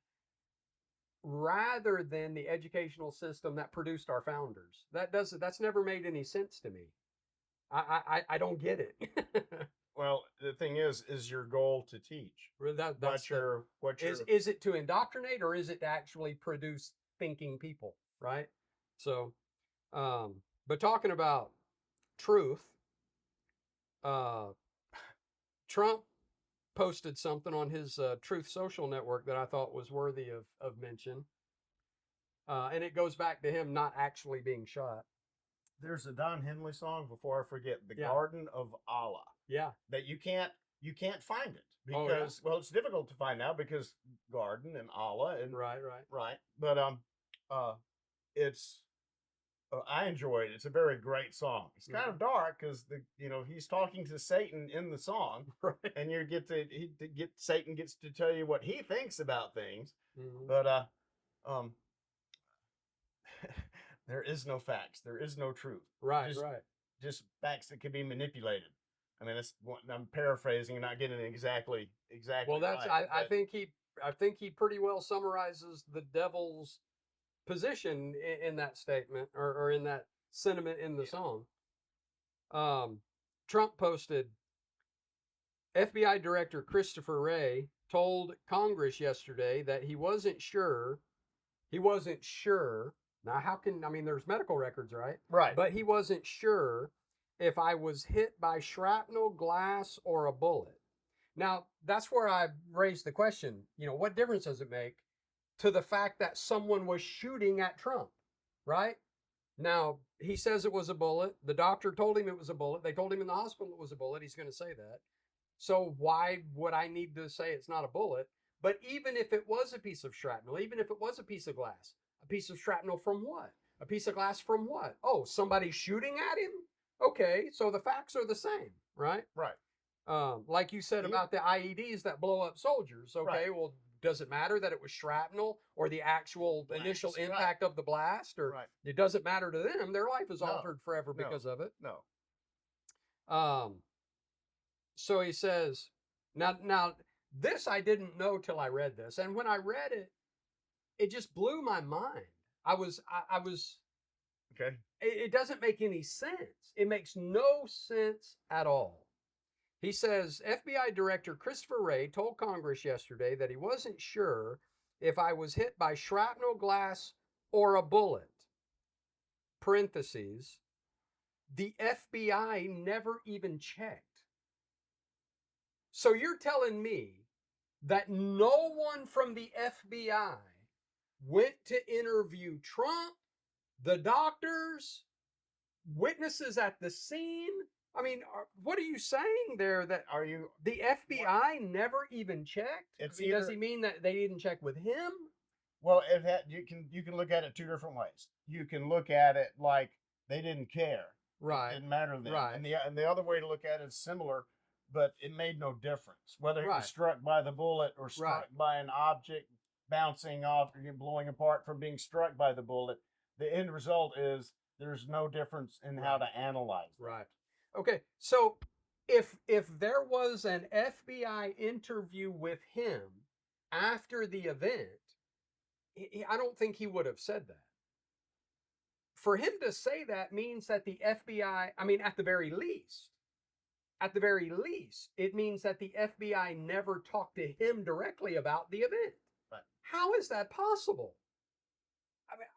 rather than the educational system that produced our founders. That's never made any sense to me. I don't get it. Well, the thing is your goal to teach? That's the What your is it to indoctrinate, or is it to actually produce thinking people, right? So, but talking about truth, uh, Trump posted something on his Truth Social network that I thought was worthy of mention, and it goes back to him not actually being shot. there's a Don Henley song before I forget, The Yeah, Garden of Allah, yeah. that you can't find it Oh yeah. because well it's difficult to find now because garden and Allah and Right, right. right. But uh it's I enjoy it. It's a very great song. It's kind Mhm. of dark because he's talking to Satan in the song, Right. and get Satan gets to tell you what he thinks about things. Mhm. But um, there is no facts. There is no truth. Right, Just right. just facts that can be manipulated. I mean, I'm paraphrasing and not getting it exactly Well, that's right, but I think he pretty well summarizes the devil's position in that statement, or in that sentiment in the yeah, song. Trump posted, FBI Director Christopher Wray told Congress yesterday that he wasn't sure. He wasn't sure. Now, how can, I mean, there's medical records, right? right. But he wasn't sure if I was hit by shrapnel, glass, or a bullet. Now, that's where I raised the question, what difference does it make to the fact that someone was shooting at Trump, right? Now, he says it was a bullet. The doctor told him it was a bullet. They told him in the hospital it was a bullet. He's going to say that. So why would I need to say it's not a bullet? But even if it was a piece of shrapnel, even if it was a piece of glass, a piece of shrapnel from what? A piece of glass from what? Oh, somebody shooting at him? Okay, so the facts are the same, right? Right. Like you said Even, about the IEDs that blow up soldiers. right. Okay, well, does it matter that it was shrapnel or the actual initial Blast. Right. impact of the blast? Or Right. it doesn't matter to them. Their life is No. altered forever No. because of it. No. Um, so he says, now this I didn't know till I read this, and when I read it, it just blew my mind. I was. Okay. It doesn't make any sense. It makes no sense at all. He says FBI Director Christopher Wray told Congress yesterday that he wasn't sure if I was hit by shrapnel, glass, or a bullet. Parentheses. The FBI never even checked. So you're telling me that no one from the FBI went to interview Trump, the doctors, witnesses at the scene? I mean, what are you saying there? That Are you? the FBI never even checked? It's I mean, does either he mean that they didn't check with him? well, you can look at it two different ways. You can look at it like they didn't care. It Right, didn't matter to them. right. And the other way to look at it is similar. but it made no difference whether he Right. was struck by the bullet or struck by an object bouncing off or blowing apart from being struck by the bullet. The end result is there's no difference in how to analyze that. Right. Okay. So if there was an FBI interview with him after the event, I don't think he would have said that. For him to say that means that the FBI, I mean, at the very least, it means that the FBI never talked to him directly about the event. Right. How is that possible? I mean,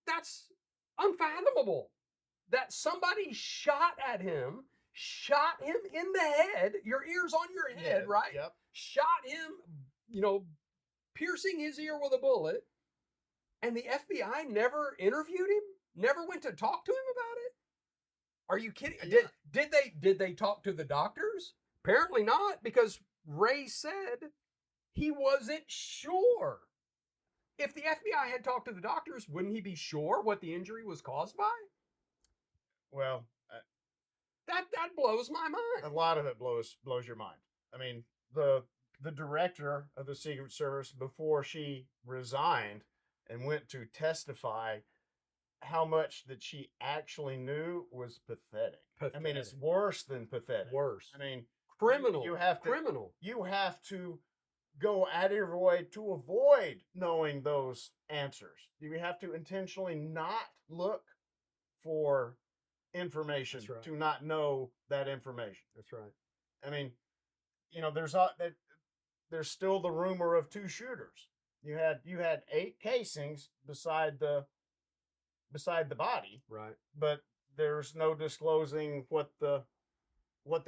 that's unfathomable. That somebody shot him in the head, your ear's on your head, right? Yep. Shot him, piercing his ear with a bullet, and the FBI never interviewed him, never went to talk to him about it. Are you kidding? Yeah. Did they talk to the doctors? Apparently not, because Ray said he wasn't sure. If the FBI had talked to the doctors, wouldn't he be sure what the injury was caused by? Well, that blows my mind. A lot of it blows your mind. I mean, the director of the Secret Service, before she resigned and went to testify, how much that she actually knew was pathetic. I mean, it's worse than pathetic. Worse. I mean, criminal. You have to, criminal. You have to go out of your way to avoid knowing those answers. You have to intentionally not look for information to not know that information. That's right. I mean, there's still the rumor of 2 shooters. You had 8 casings beside the body, right? But there's no disclosing what the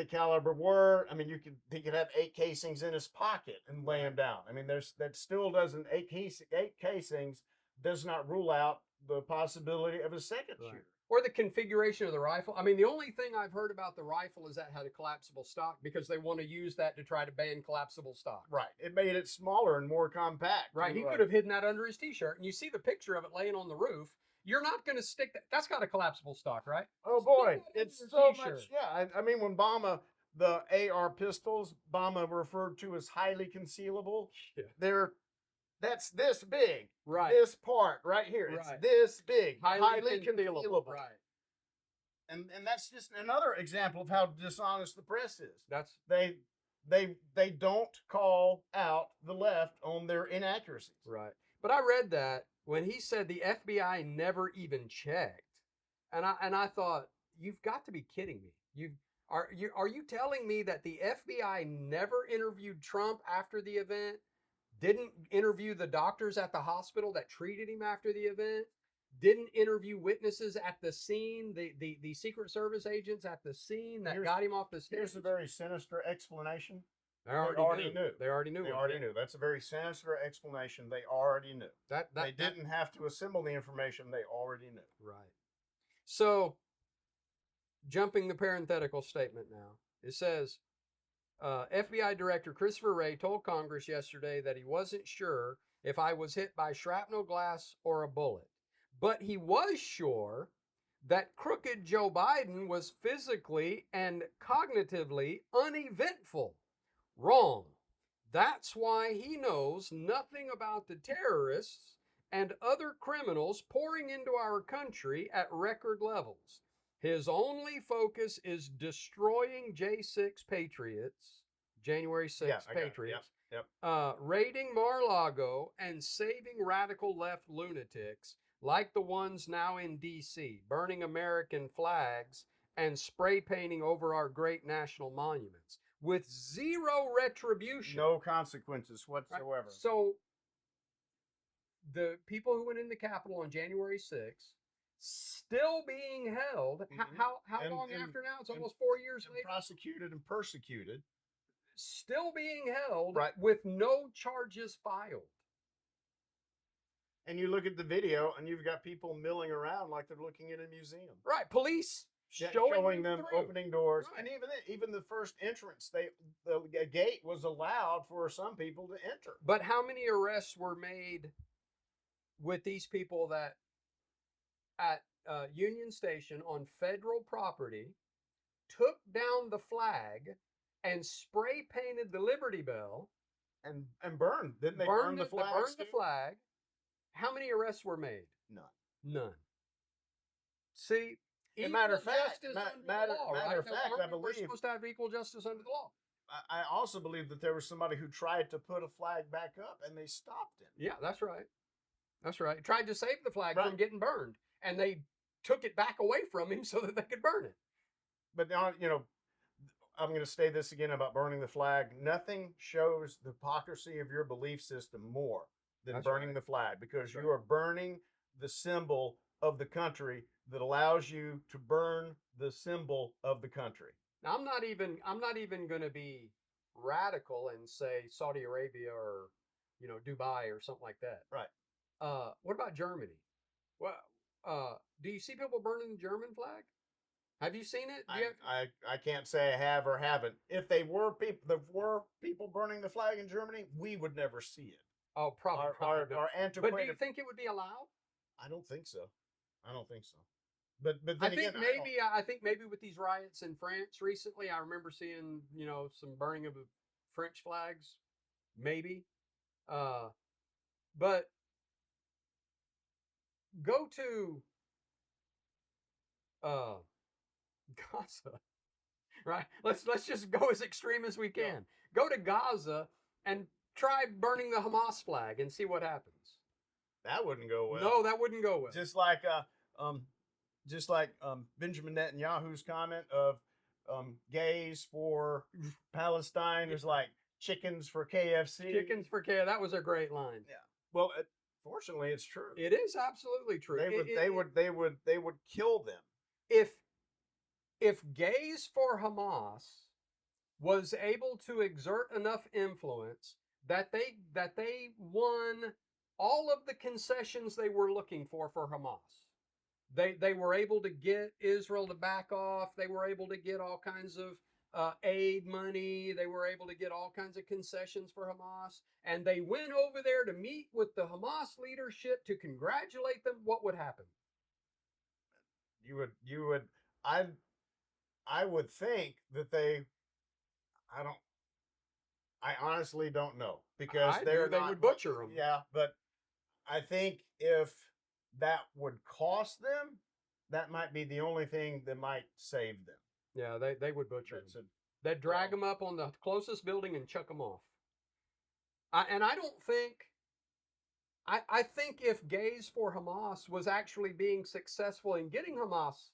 caliber were. I mean, he could have 8 casings in his pocket and lay them down. I mean, that still doesn't 8 casings does not rule out the possibility of a second shooter. Or the configuration of the rifle. I mean, the only thing I've heard about the rifle is that it had a collapsible stock because they want to use that to try to ban collapsible stock. Right. It made it smaller and more compact. Right. He could have hidden that under his t-shirt. And you see the picture of it laying on the roof. You're not going to stick that. That's got a collapsible stock, right? Oh, boy. It's so much. Yeah. I mean, when the AR pistols, Obama referred to as highly concealable. Yeah. That's this big. Right. This part right here. It's this big. Highly concealable. Right. And that's just another example of how dishonest the press is. That's they don't call out the left on their inaccuracies. Right. But I read that when he said the FBI never even checked. And I thought, you've got to be kidding me. Are you telling me that the FBI never interviewed Trump after the event? Didn't interview the doctors at the hospital that treated him after the event? Didn't interview witnesses at the scene, the Secret Service agents at the scene that got him off the stage? Here's a very sinister explanation. They already knew. They already knew. That's a very sinister explanation. They already knew. They didn't have to assemble the information. They already knew. Right. So, jumping the parenthetical statement now. It says, FBI Director Christopher Wray told Congress yesterday that he wasn't sure if I was hit by shrapnel glass or a bullet, but he was sure that crooked Joe Biden was physically and cognitively uneventful. Wrong. That's why he knows nothing about the terrorists and other criminals pouring into our country at record levels. His only focus is destroying J6 patriots, January 6th patriots, raiding Mar-a-Lago, and saving radical left lunatics like the ones now in D.C., burning American flags and spray painting over our great national monuments with zero retribution. No consequences whatsoever. Right? So the people who went in the Capitol on January 6th, still being held. How long after now? It's almost 4 years later. Prosecuted and persecuted. Still being held with no charges filed. And you look at the video and you've got people milling around like they're looking at a museum. Right. Police showing them through. Opening doors. Right. And even the first entrance, the gate was allowed for some people to enter. But how many arrests were made with these people that at Union Station on federal property took down the flag and spray painted the Liberty Bell, and burned. Didn't they burn the flag? burned the flag. How many arrests were made? None. None. See, As a matter of fact, justice under the law, right? matter of fact, I We're believe supposed to have equal justice under the law. I also believe that there was somebody who tried to put a flag back up and they stopped him. Yeah, that's right. That's right. Tried to save the flag Right. from getting burned, and they took it back away from him so that they could burn it. But now, I'm going to say this again about burning the flag. Nothing shows the hypocrisy of your belief system more than That's burning right. the flag, because That's you are burning the symbol of the country that allows you to burn the symbol of the country. Now, I'm not even going to be radical and say Saudi Arabia or Dubai or something like that. Right. What about Germany? Well, do you see people burning the German flag? Have you seen it? I can't say I have or haven't. If there were people burning the flag in Germany, we would never see it. Oh, probably. Our antiquated. But do you think it would be allowed? I don't think so. But then I think again, I think maybe with these riots in France recently, I remember seeing some burning of French flags, maybe. But go to Gaza, right? Let's just go as extreme as we can. Yeah. Go to Gaza and try burning the Hamas flag and see what happens. That wouldn't go well. No, that wouldn't go well. Just like Benjamin Netanyahu's comment of gays for Palestine is like chickens for KFC. Chickens for KFC. That was a great line. Yeah. Well, fortunately, it's true. It is absolutely true. They would kill them. If gays for Hamas was able to exert enough influence that they won all of the concessions they were looking for Hamas. They were able to get Israel to back off. They were able to get all kinds of aid money. They were able to get all kinds of concessions for Hamas. And they went over there to meet with the Hamas leadership to congratulate them. What would happen? I would think that I honestly don't know, because they would butcher them. Yeah, but I think if that would cost them, that might be the only thing that might save them. Yeah, they would butcher them. They'd drag them up on the closest building and chuck them off. I think if Gays for Hamas was actually being successful in getting Hamas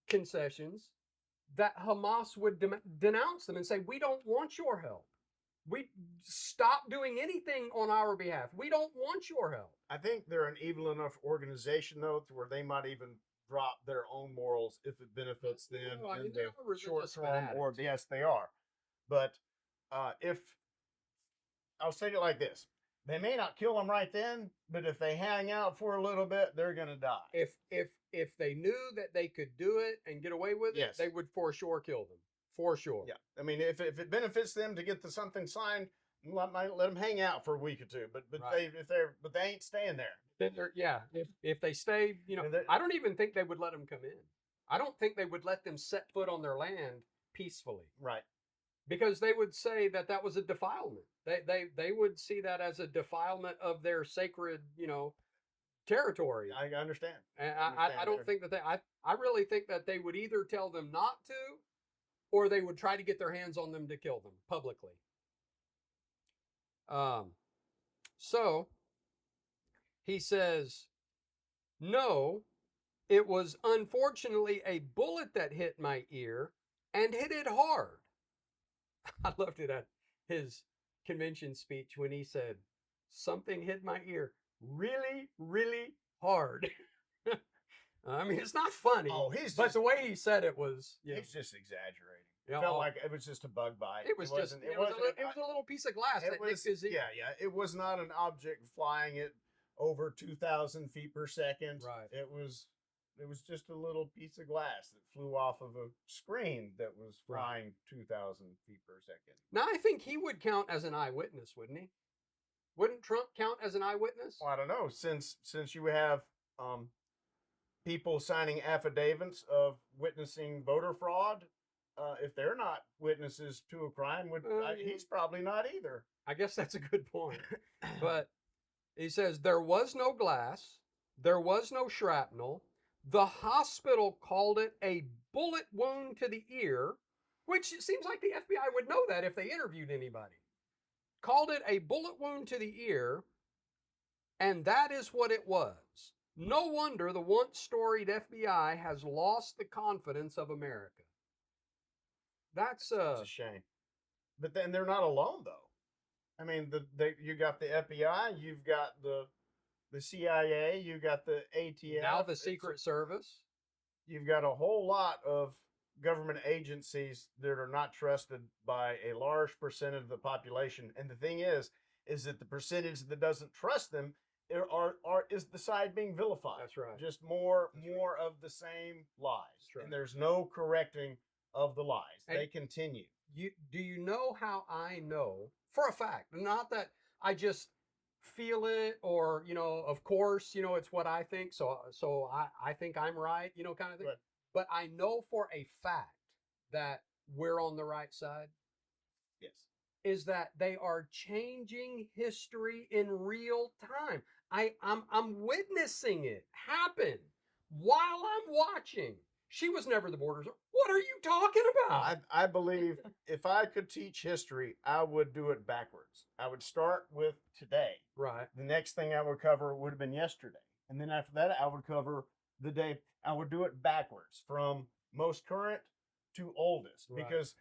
concessions, that Hamas would denounce them and say, we don't want your help. We stop doing anything on our behalf. We don't want your help. I think they're an evil enough organization, though, to where they might even drop their own morals if it benefits them in the short term. Or yes, they are. But if I'll say it like this: they may not kill them right then, but if they hang out for a little bit, they're gonna die. If they knew that they could do it and get away with it, they would for sure kill them. For sure. Yeah. I mean, if it benefits them to get something signed, let them hang out for a week or two. But right. they ain't staying there. If they stay, I don't even think they would let them come in. I don't think they would let them set foot on their land peacefully. Right. Because they would say that was a defilement. They would see that as a defilement of their sacred, territory. I understand. And I don't think that I really think that they would either tell them not to, or they would try to get their hands on them to kill them publicly. So he says, no, it was unfortunately a bullet that hit my ear and hit it hard. I loved it at his convention speech when he said, something hit my ear really, really hard. I mean, it's not funny. But the way he said it was, he's just exaggerating. It felt like it was just a bug bite. It was a little piece of glass that nicked his ear. Yeah. It was not an object flying at over 2,000 feet per second. Right. It was just a little piece of glass that flew off of a screen that was flying 2,000 feet per second. Now, I think he would count as an eyewitness, wouldn't he? Wouldn't Trump count as an eyewitness? Well, I don't know. Since you have people signing affidavits of witnessing voter fraud, if they're not witnesses to a crime, he's probably not either. I guess that's a good point. But he says there was no glass, there was no shrapnel. The hospital called it a bullet wound to the ear, which it seems like the FBI would know that if they interviewed anybody. Called it a bullet wound to the ear, and that is what it was. No wonder the once storied FBI has lost the confidence of America. That's a shame. But then they're not alone, though. I mean, you got the FBI, you've got the CIA, you got the ATF. Now the Secret Service. You've got a whole lot of government agencies that are not trusted by a large percentage of the population. And the thing is that the percentage that doesn't trust them is the side being vilified. That's right. Just more of the same lies. Right. And there's no correcting of the lies. And they continue. Do you know how I know for a fact? Not that I just feel it, or of course, it's what I think. So I think I'm right, kind of thing. Right. But I know for a fact that we're on the right side. Yes. Is that they are changing history in real time. I'm witnessing it happen while I'm watching. She was never the border czar. What are you talking about? I believe if I could teach history, I would do it backwards. I would start with today. Right. The next thing I would cover would have been yesterday. And then after that, I would cover the day. I would do it backwards from most current to oldest. Right. Because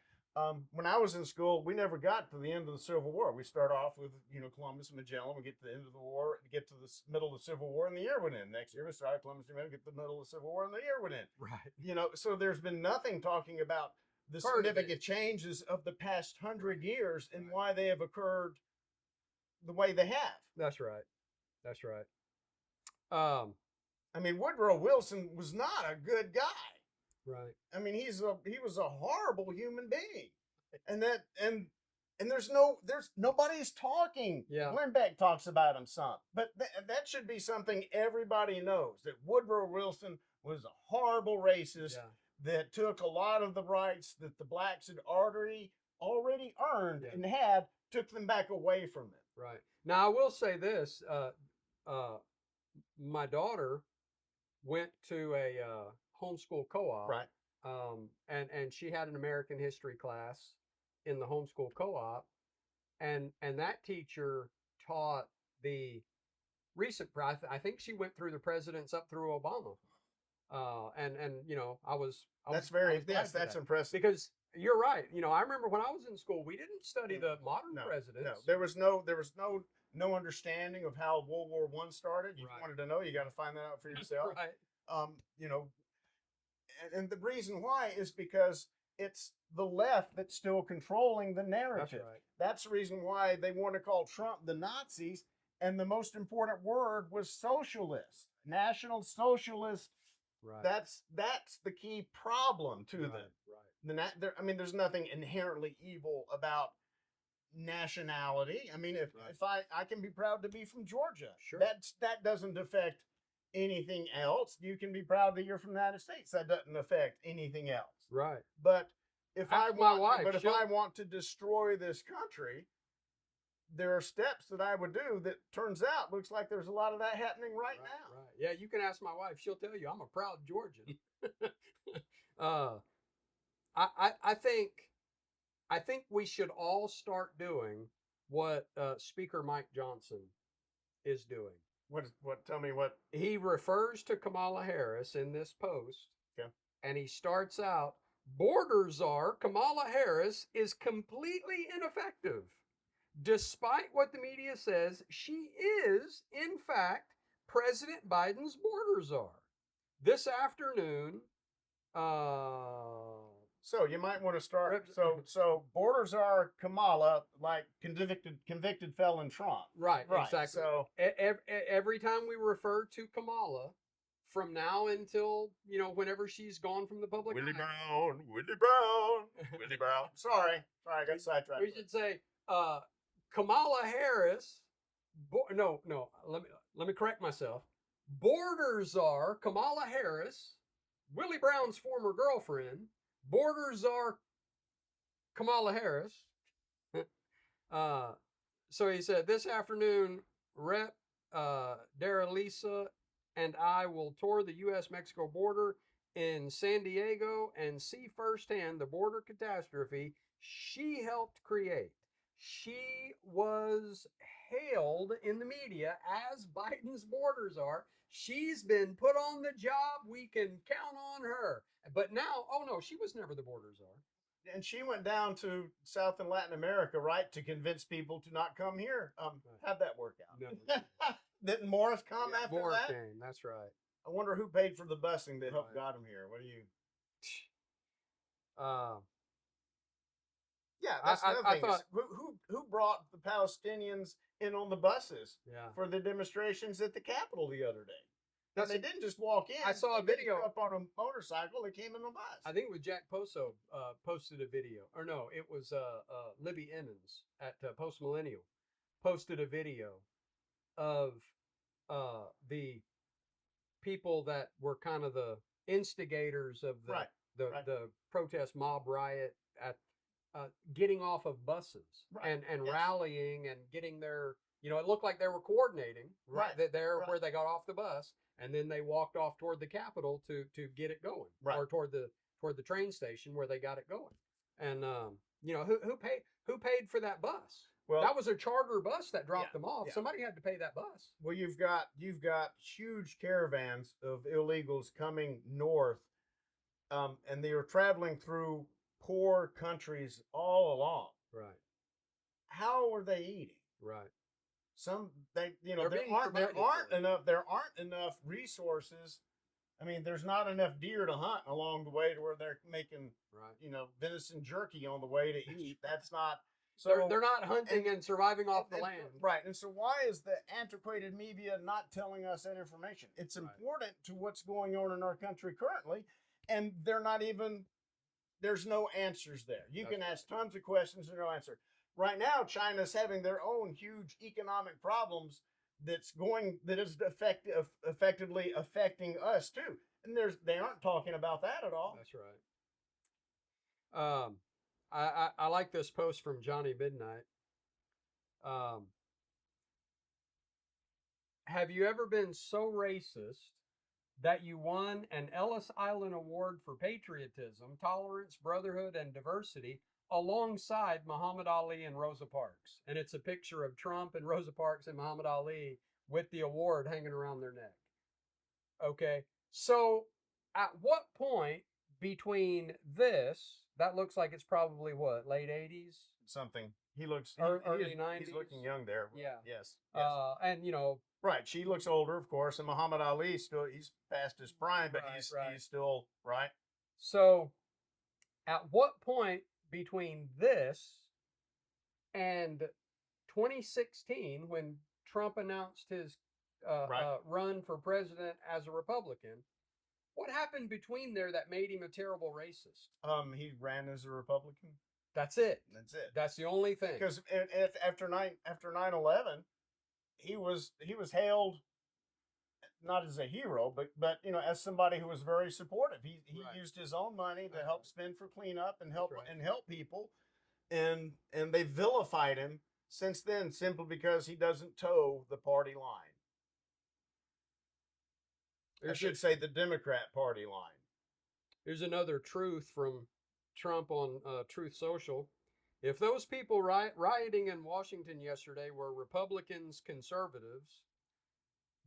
when I was in school, we never got to the end of the Civil War. We start off with, Columbus and Magellan. We get to the end of the war, get to the middle of the Civil War, and the year would end. Next year, we start Columbus and Magellan, get to the middle of the Civil War, and the year would end. Right. So there's been nothing talking about the significant changes of the past 100 years and why they have occurred the way they have. That's right. That's right. I mean, Woodrow Wilson was not a good guy. Right. I mean, he was a horrible human being, and there's nobody's talking. Yeah. Glenn Beck talks about him some, but that should be something everybody knows, that Woodrow Wilson was a horrible racist that took a lot of the rights that the blacks had already earned and took them back away from them. Right. Now I will say this: my daughter went to a homeschool co-op, right? And she had an American history class in the homeschool co-op, and that teacher taught the recent. I think she went through the presidents up through Obama, and I was. That's impressive, because you're right. I remember when I was in school, we didn't study the modern presidents. No, there was no understanding of how World War I started. You wanted to know, you got to find that out for yourself. Right. And the reason why is because it's the left that's still controlling the narrative. That's right. That's the reason why they want to call Trump the Nazis. And the most important word was socialist, National Socialist. Right. That's the key problem to them. Right. There's nothing inherently evil about nationality. I mean, if I can be proud to be from Georgia, sure, that doesn't affect anything else. You can be proud that you're from the United States. That doesn't affect anything else. Right. But if I want to destroy this country, there are steps that I would do that turns out looks like there's a lot of that happening right now. Right. Yeah, you can ask my wife. She'll tell you I'm a proud Georgian. I think we should all start doing what Speaker Mike Johnson is doing. Tell me what. He refers to Kamala Harris in this post. Okay. And he starts out, border czar Kamala Harris is completely ineffective. Despite what the media says, she is, in fact, President Biden's border czar. This afternoon, so you might want to start. So border czar Kamala, like convicted felon Trump. Right. Exactly. So every time we refer to Kamala, from now until whenever she's gone from the public Willie Brown. Sorry, I got sidetracked. We should say Kamala Harris. No. Let me correct myself. Border czar Kamala Harris, Willie Brown's former girlfriend. Border czar Kamala Harris. So he said, this afternoon, Rep. Dara Lisa and I will tour the U.S.-Mexico border in San Diego and see firsthand the border catastrophe she helped create. She was hailed in the media as Biden's borders are. She's been put on the job. We can count on her. But now, oh no, she was never the border czar. And she went down to South and Latin America, right, to convince people to not come here. How'd that work out? No. Didn't Morris come after Morris that? came, that's right. I wonder who paid for the busing that helped got him here. What do you? Yeah, that's another thing. I thought, who brought the Palestinians in on the buses for the demonstrations at the Capitol the other day? And they didn't just walk in. I saw a video up on a motorcycle. They came in a bus. I think it was Jack Poso posted a video, or no, it was Libby Emmons at Post Millennial posted a video of the people that were kind of the instigators of the protest mob riot at getting off of buses and rallying and getting their, it looked like they were coordinating where they got off the bus, and then they walked off toward the Capitol to get it going, or toward the train station where they got it going. And who paid for that bus? Well, that was a charter bus that dropped them off. Somebody had to pay that bus. Well, you've got huge caravans of illegals coming north, and they are traveling through poor countries all along. Right. How are they eating? Right. There aren't enough resources. I mean, there's not enough deer to hunt along the way to where they're making venison jerky on the way to eat. That's not. So they're not hunting and surviving off the land. Right. And so why is the antiquated media not telling us that information? It's important to what's going on in our country currently, and there's no answers there. You can ask tons of questions and no answer. Right now, China's having their own huge economic problems that is effectively affecting us too. And they aren't talking about that at all. That's right. I like this post from Johnny Midnight. Have you ever been so racist that you won an Ellis Island Award for patriotism, tolerance, brotherhood, and diversity alongside Muhammad Ali and Rosa Parks? And it's a picture of Trump and Rosa Parks and Muhammad Ali with the award hanging around their neck. Okay, so at what point between this, that looks like it's probably what, late 80s? Something. He looks early 90s. He's looking young there. Yeah. Yes. And right. She looks older, of course, and Muhammad Ali he's past his prime, but he's still right. So, at what point between this and 2016, when Trump announced his run for president as a Republican, what happened between there that made him a terrible racist? He ran as a Republican. That's it. That's it. That's the only thing. Because after 9/11, he was hailed not as a hero, but as somebody who was very supportive. He used his own money to help spend for cleanup and help people, and they vilified him since then simply because he doesn't toe the party line. I should say the Democrat Party line. Here's another truth from Trump on Truth Social. If those people rioting in Washington yesterday were Republicans, conservatives,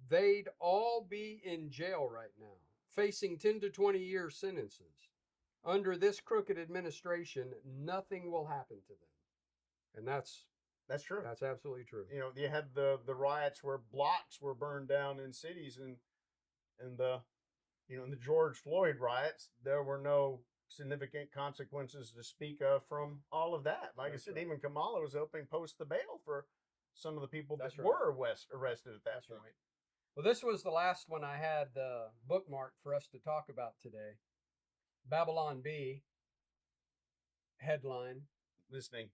they'd all be in jail right now, facing 10 to 20 year sentences. Under this crooked administration, nothing will happen to them. And that's true. That's absolutely true. You had the riots where blocks were burned down in cities, and in the George Floyd riots, there were no significant consequences to speak of from all of that. Like I said, even Kamala was hoping post the bail for some of the people that were arrested at that point. Well, this was the last one I had bookmarked for us to talk about today. Babylon Bee headline. Listening.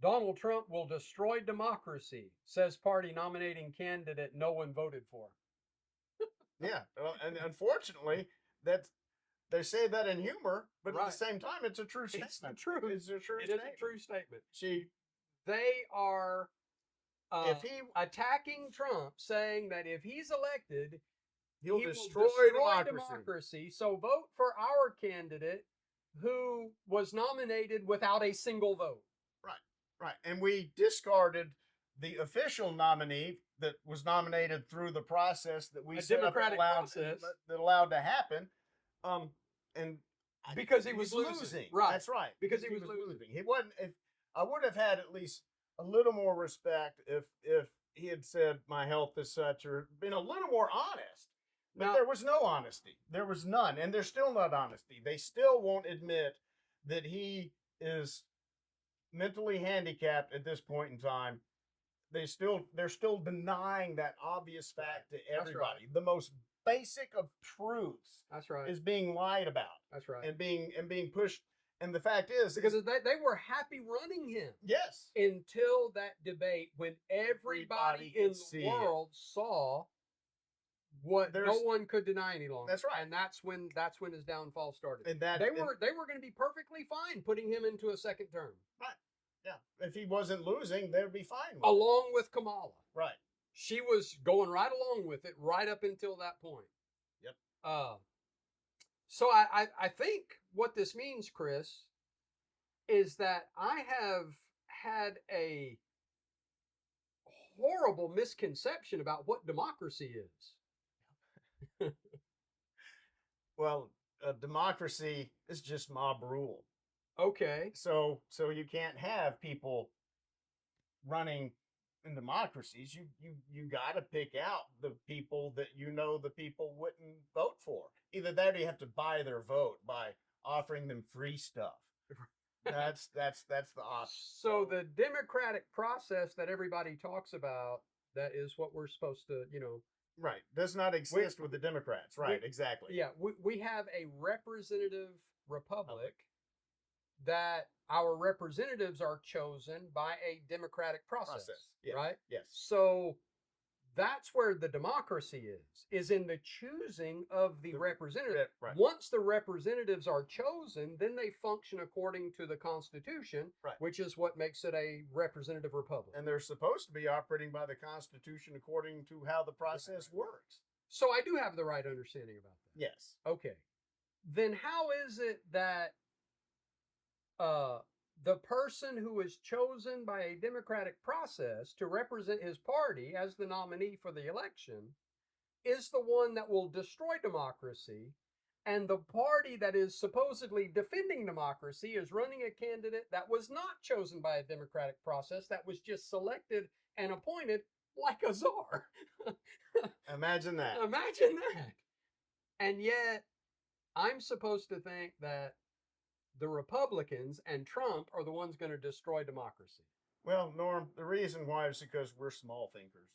Donald Trump will destroy democracy, says party nominating candidate no one voted for. Yeah, well, and unfortunately, they say that in humor, but at Right. the same time, it's a true statement. It's the truth. It's a true It is statement. a true statement. She, They are if he, attacking Trump, saying that if he's elected, he'll he destroy will democracy. democracy. So vote for our candidate who was nominated without a single vote. Right. And we discarded the official nominee that was nominated through the process that we A set up and democratic process. that allowed to happen. And Because he was losing. Right. That's right. Because he was losing. He wasn't. If I would have had at least a little more respect if he had said my health is such, or been a little more honest. But Now, there was no honesty. There was none, and there's still not honesty. They still won't admit that he is mentally handicapped at this point in time. They're still denying that obvious fact to everybody. right. The most basic of truths that's right. is being lied about That's right. and being pushed. And the fact is, Because they were happy running him yes, until that debate when everybody in could see the it. world saw what no There's- one could deny any longer. That's right. And that's when his downfall started. and that They were going to be perfectly fine putting him into a second term, yeah. If he wasn't losing, they'd be fine with along with Kamala. Right. She was going right along with it right up until that point. Yep. So I think what this means, Chris, is that I have had a horrible misconception about what democracy is. Well, democracy is just mob rule. Okay. So you can't have people running in democracies. You got to pick out the people that the people wouldn't vote for. Either that, or you have to buy their vote by offering them free stuff. That's the option. So the democratic process that everybody talks about, that is what we're supposed to, Right, does not exist with the Democrats. Right, exactly. Yeah, we have a representative republic that our representatives are chosen by a democratic process. Yes. Right? Yes. So that's where the democracy is in the choosing of the representative. Right. Once the representatives are chosen, then they function according to the Constitution, Right. which is what makes it a representative republic. And they're supposed to be operating by the Constitution according to how the process works. So I do have the right understanding about that. Yes. Okay. Then how is it that the person who is chosen by a democratic process to represent his party as the nominee for the election is the one that will destroy democracy, and the party that is supposedly defending democracy is running a candidate that was not chosen by a democratic process, that was just selected and appointed like a czar? Imagine that. Imagine that. And yet, I'm supposed to think that the Republicans and Trump are the ones going to destroy democracy. Well, Norm, the reason why is because we're small thinkers.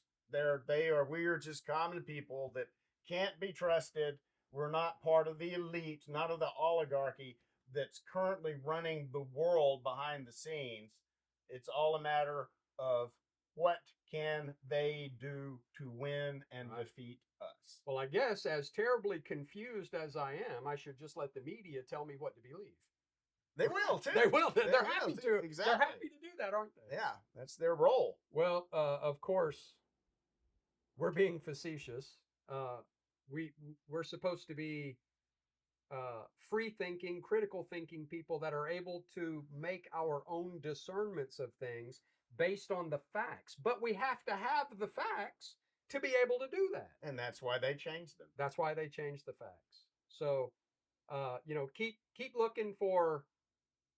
We're just common people that can't be trusted. We're not part of the elite, not of the oligarchy that's currently running the world behind the scenes. It's all a matter of what can they do to win and defeat us. Well, I guess as terribly confused as I am, I should just let the media tell me what to believe. They will too. They will. They're will, happy too. to. Exactly. They're happy to do that, aren't they? Yeah, that's their role. Well, of course, we're being facetious. We're supposed to be free thinking, critical thinking people that are able to make our own discernments of things based on the facts. But we have to have the facts to be able to do that. And that's why they changed them. That's why they changed the facts. So, keep looking for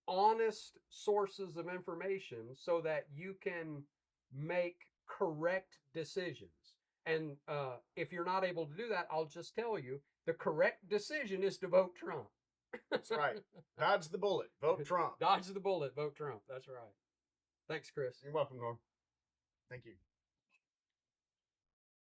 honest sources of information so that you can make correct decisions. And if you're not able to do that, I'll just tell you, the correct decision is to vote Trump. That's right. Dodge the bullet. Vote Trump. Dodge the bullet. Vote Trump. That's right. Thanks, Chris. You're welcome, Norm. Thank you.